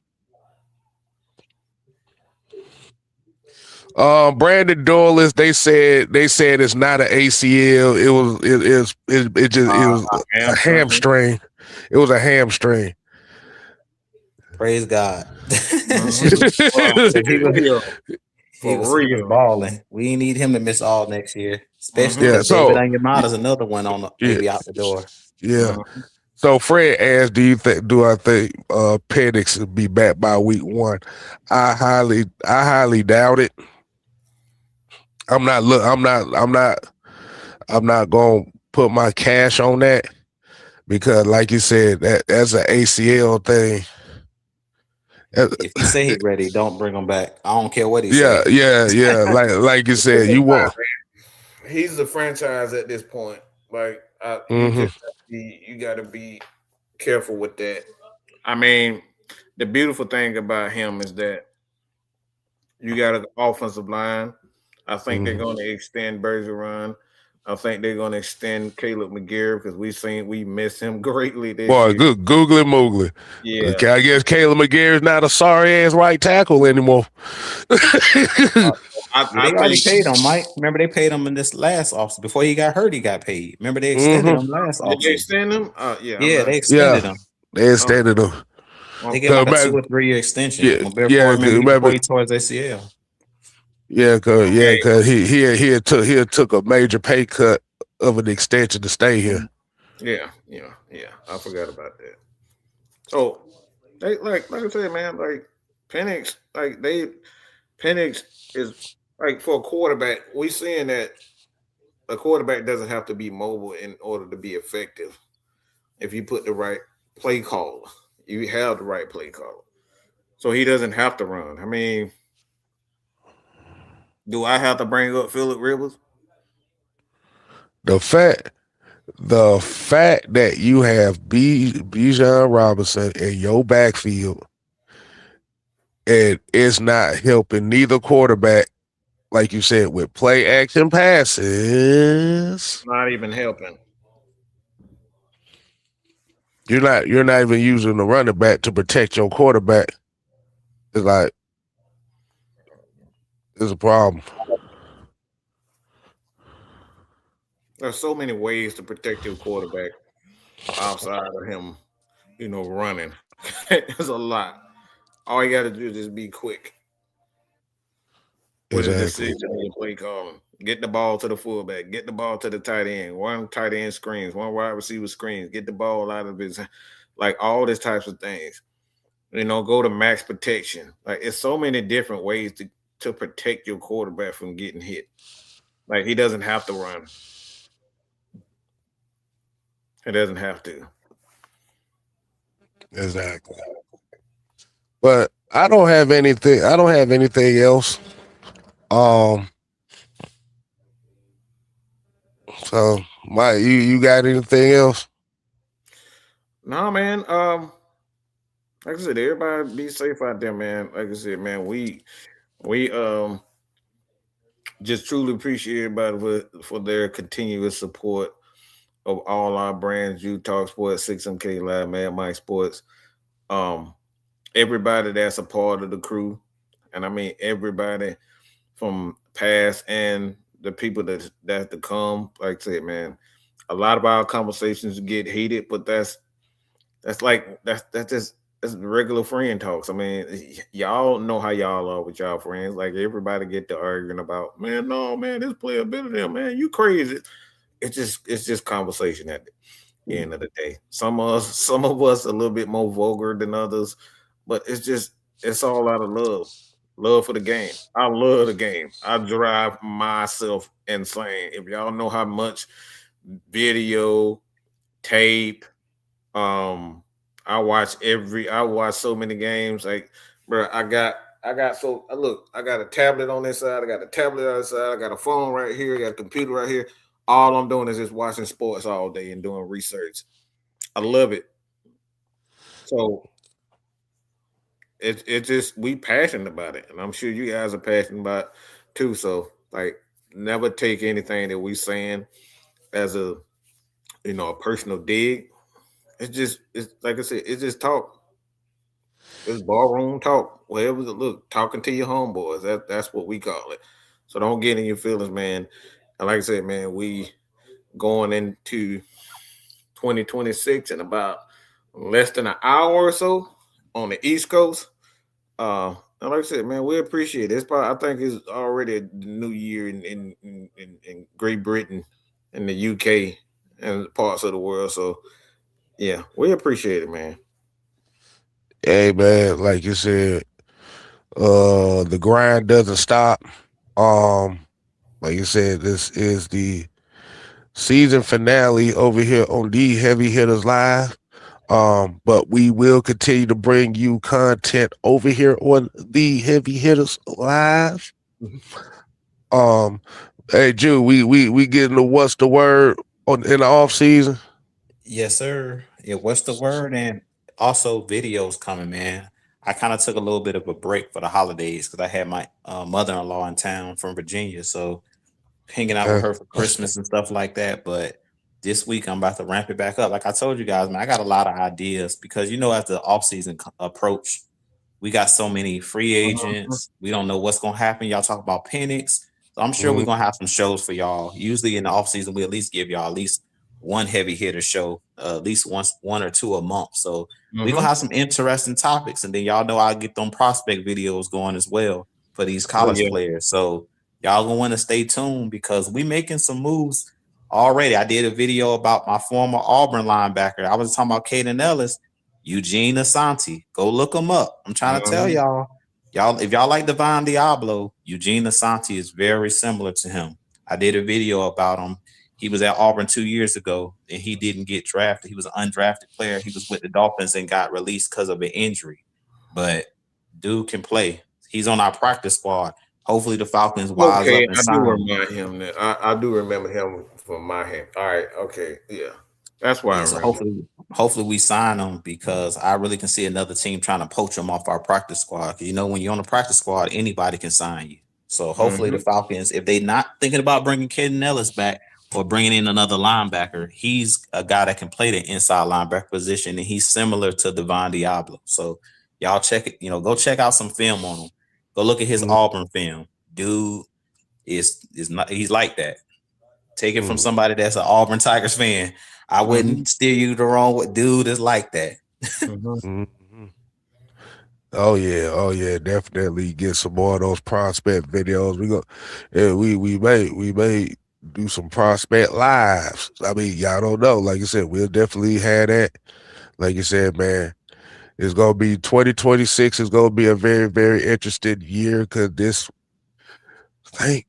Brandon Dorless, they said it's not an ACL. It was a hamstring. It was a hamstring. Praise God. He was balling. We need him to miss all next year, especially because David Onyemata is another one on maybe out the door. Yeah. So Fred asked, do I think Penix will be back by week 1? I highly doubt it. I'm not going to put my cash on that because, like you said, that's an ACL thing. If you say he's ready, don't bring him back. I don't care what he says. Yeah. Like you said, you won't. He's the franchise at this point. Like you got to be careful with that. I mean, the beautiful thing about him is that you got an offensive line. I think they're going to extend Bergeron. I think they're going to extend Caleb McGarry because we miss him greatly this year. Good googly moogly. Yeah. Okay, I guess Caleb McGarry is not a sorry ass right tackle anymore. They already paid him, Mike. Remember they paid him in this last offseason. Before he got hurt, he got paid. Remember they extended him last offseason. Did they extend him? They extended him. They extended him. They gave him like a 2 or 3 year extension. Before he tore his ACL. Yeah, cause he took a major pay cut of an extension to stay here. Yeah. I forgot about that. So they like I said, man, like Penix, Penix is like for a quarterback. We seeing that a quarterback doesn't have to be mobile in order to be effective. If you put the right play call, you have the right play call. So he doesn't have to run. I mean, do I have to bring up Phillip Rivers? The fact that you have Bijan Robinson in your backfield and it's not helping neither quarterback, like you said, with play action passes. Not even helping. You're not even using the running back to protect your quarterback. It's a problem. There's so many ways to protect your quarterback outside of him, running. There's a lot. All you got to do is just be quick with a decision in play calling. Get the ball to the fullback. Get the ball to the tight end. One tight end screens. One wide receiver screens. Get the ball out of his, like all these types of things. Go to max protection. Like it's so many different ways to protect your quarterback from getting hit. Like he doesn't have to run. It doesn't have to. Exactly. But I don't have anything else. So Mike, you got anything else? No, man. Like I said, everybody be safe out there, man. Like I said, man, we just truly appreciate everybody for their continuous support of all our brands, Talk Sports, 6MK Live, Mad Mike Sports. Everybody that's a part of the crew, and I mean everybody from past and the people that to come. Like I said, man, a lot of our conversations get heated, but that's it's regular friend talks. I mean, y'all know how y'all are with y'all friends. Like everybody get to arguing about, man, no, man, this player better than him, man. You crazy. It's just conversation at the end of the day. Some of us a little bit more vulgar than others, but it's all out of love. Love for the game. I love the game. I drive myself insane. If y'all know how much video, tape, um, I watch so many games. Like, bro, I got a tablet on this side, I got a tablet on this side, I got a phone right here, I got a computer right here. All I'm doing is just watching sports all day and doing research. I love it. So it just we passionate about it, and I'm sure you guys are passionate about it too. So like, never take anything that we saying as a a personal dig. It's like I said, it's just talk. It's ballroom talk. Whatever the look, talking to your homeboys. That's what we call it. So don't get in your feelings, man. And like I said, man, we going into 2026 in about less than an hour or so on the East Coast. And like I said, man, we appreciate it. It's probably, I think it's already the new year in Great Britain and the UK and parts of the world. So yeah, we appreciate it, man. Hey man, like you said, the grind doesn't stop. Like you said, this is the season finale over here on the Heavy Hitters Live. But we will continue to bring you content over here on the Heavy Hitters Live. Hey Jew, we getting the what's the word in the off season? Yes, sir. Yeah, what's the word? And also videos coming, man. I kind of took a little bit of a break for the holidays because I had my mother-in-law in town from Virginia, so hanging out with her for Christmas and stuff like that. But this week I'm about to ramp it back up. Like I told you guys, man, I got a lot of ideas because as the off season approach, we got so many free agents. We don't know what's gonna happen. Y'all talk about Penix. So I'm sure we're gonna have some shows for y'all. Usually in the off season, we at least give y'all at least one heavy hitter show, at least one or two a month. So we're gonna have some interesting topics, and then y'all know I'll get them prospect videos going as well for these college players. So y'all gonna want to stay tuned because we making some moves already. I did a video about my former Auburn linebacker. I was talking about Caden Ellis, Eugene Asante. Go look him up. I'm trying to tell y'all, if y'all like Divine Diablo, Eugene Asante is very similar to him. I did a video about him. He was at Auburn 2 years ago, and he didn't get drafted. He was an undrafted player. He was with the Dolphins and got released because of an injury. But dude can play. He's on our practice squad. Hopefully the Falcons wise up and sign. I do remind him that I do remember him from my hand. All right, okay, yeah, that's why. So hopefully we sign him because I really can see another team trying to poach him off our practice squad. Because when you're on the practice squad, anybody can sign you. So hopefully the Falcons, if they're not thinking about bringing Caden Ellis back or bringing in another linebacker, he's a guy that can play the inside linebacker position, and he's similar to Devon Diablo. So y'all check it. Go check out some film on him. Go look at his Auburn film. Dude is not. He's like that. Take it from somebody that's an Auburn Tigers fan. I wouldn't steer you the wrong way. Dude is like that. Oh yeah, definitely get some more of those prospect videos. We may do some prospect lives. I mean, y'all don't know. Like you said, we'll definitely have that. Like you said, man, it's gonna be 2026 is gonna be a very, very interesting year because thank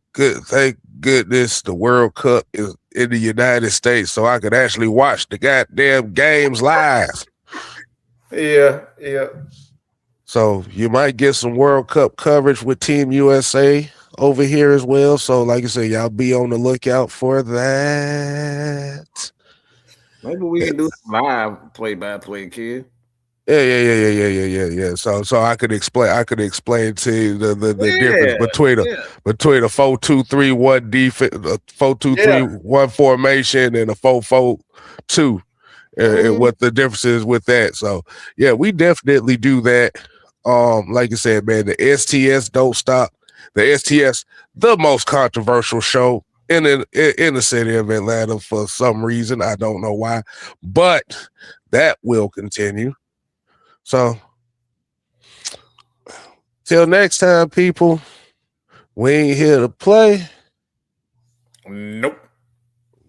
goodness the World Cup is in the United States, so I could actually watch the goddamn games live. Yeah. So you might get some World Cup coverage with Team USA over here as well. So like I said, y'all be on the lookout for that. Maybe we can do live play-by-play, kid. Yeah. So I could explain to you the difference between a 4-2-3-1 defense, a 4-2-3-1 formation, and a 4-4-2, and what the difference is with that. So yeah, we definitely do that. Like I said, man, the STS don't stop. The STS, the most controversial show in the city of Atlanta for some reason. I don't know why, but that will continue. So Till next time, people. We ain't here to play. Nope.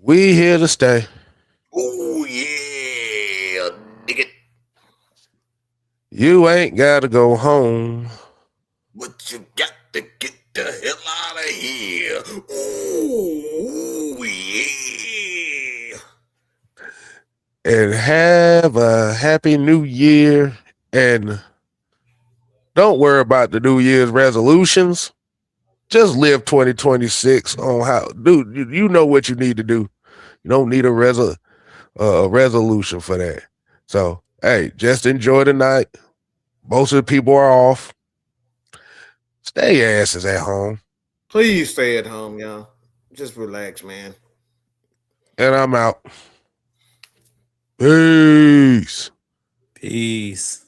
We here to stay. Oh yeah, dig it. You ain't gotta go home. But you got to get the hell out of here. Ooh, yeah. And have a happy new year. And don't worry about the New Year's resolutions. Just live 2026 on how, dude, you know what you need to do. You don't need a resolution for that. So, hey, just enjoy the night. Most of the people are off. Stay your asses at home. Please stay at home, y'all. Just relax, man. And I'm out. Peace. Peace.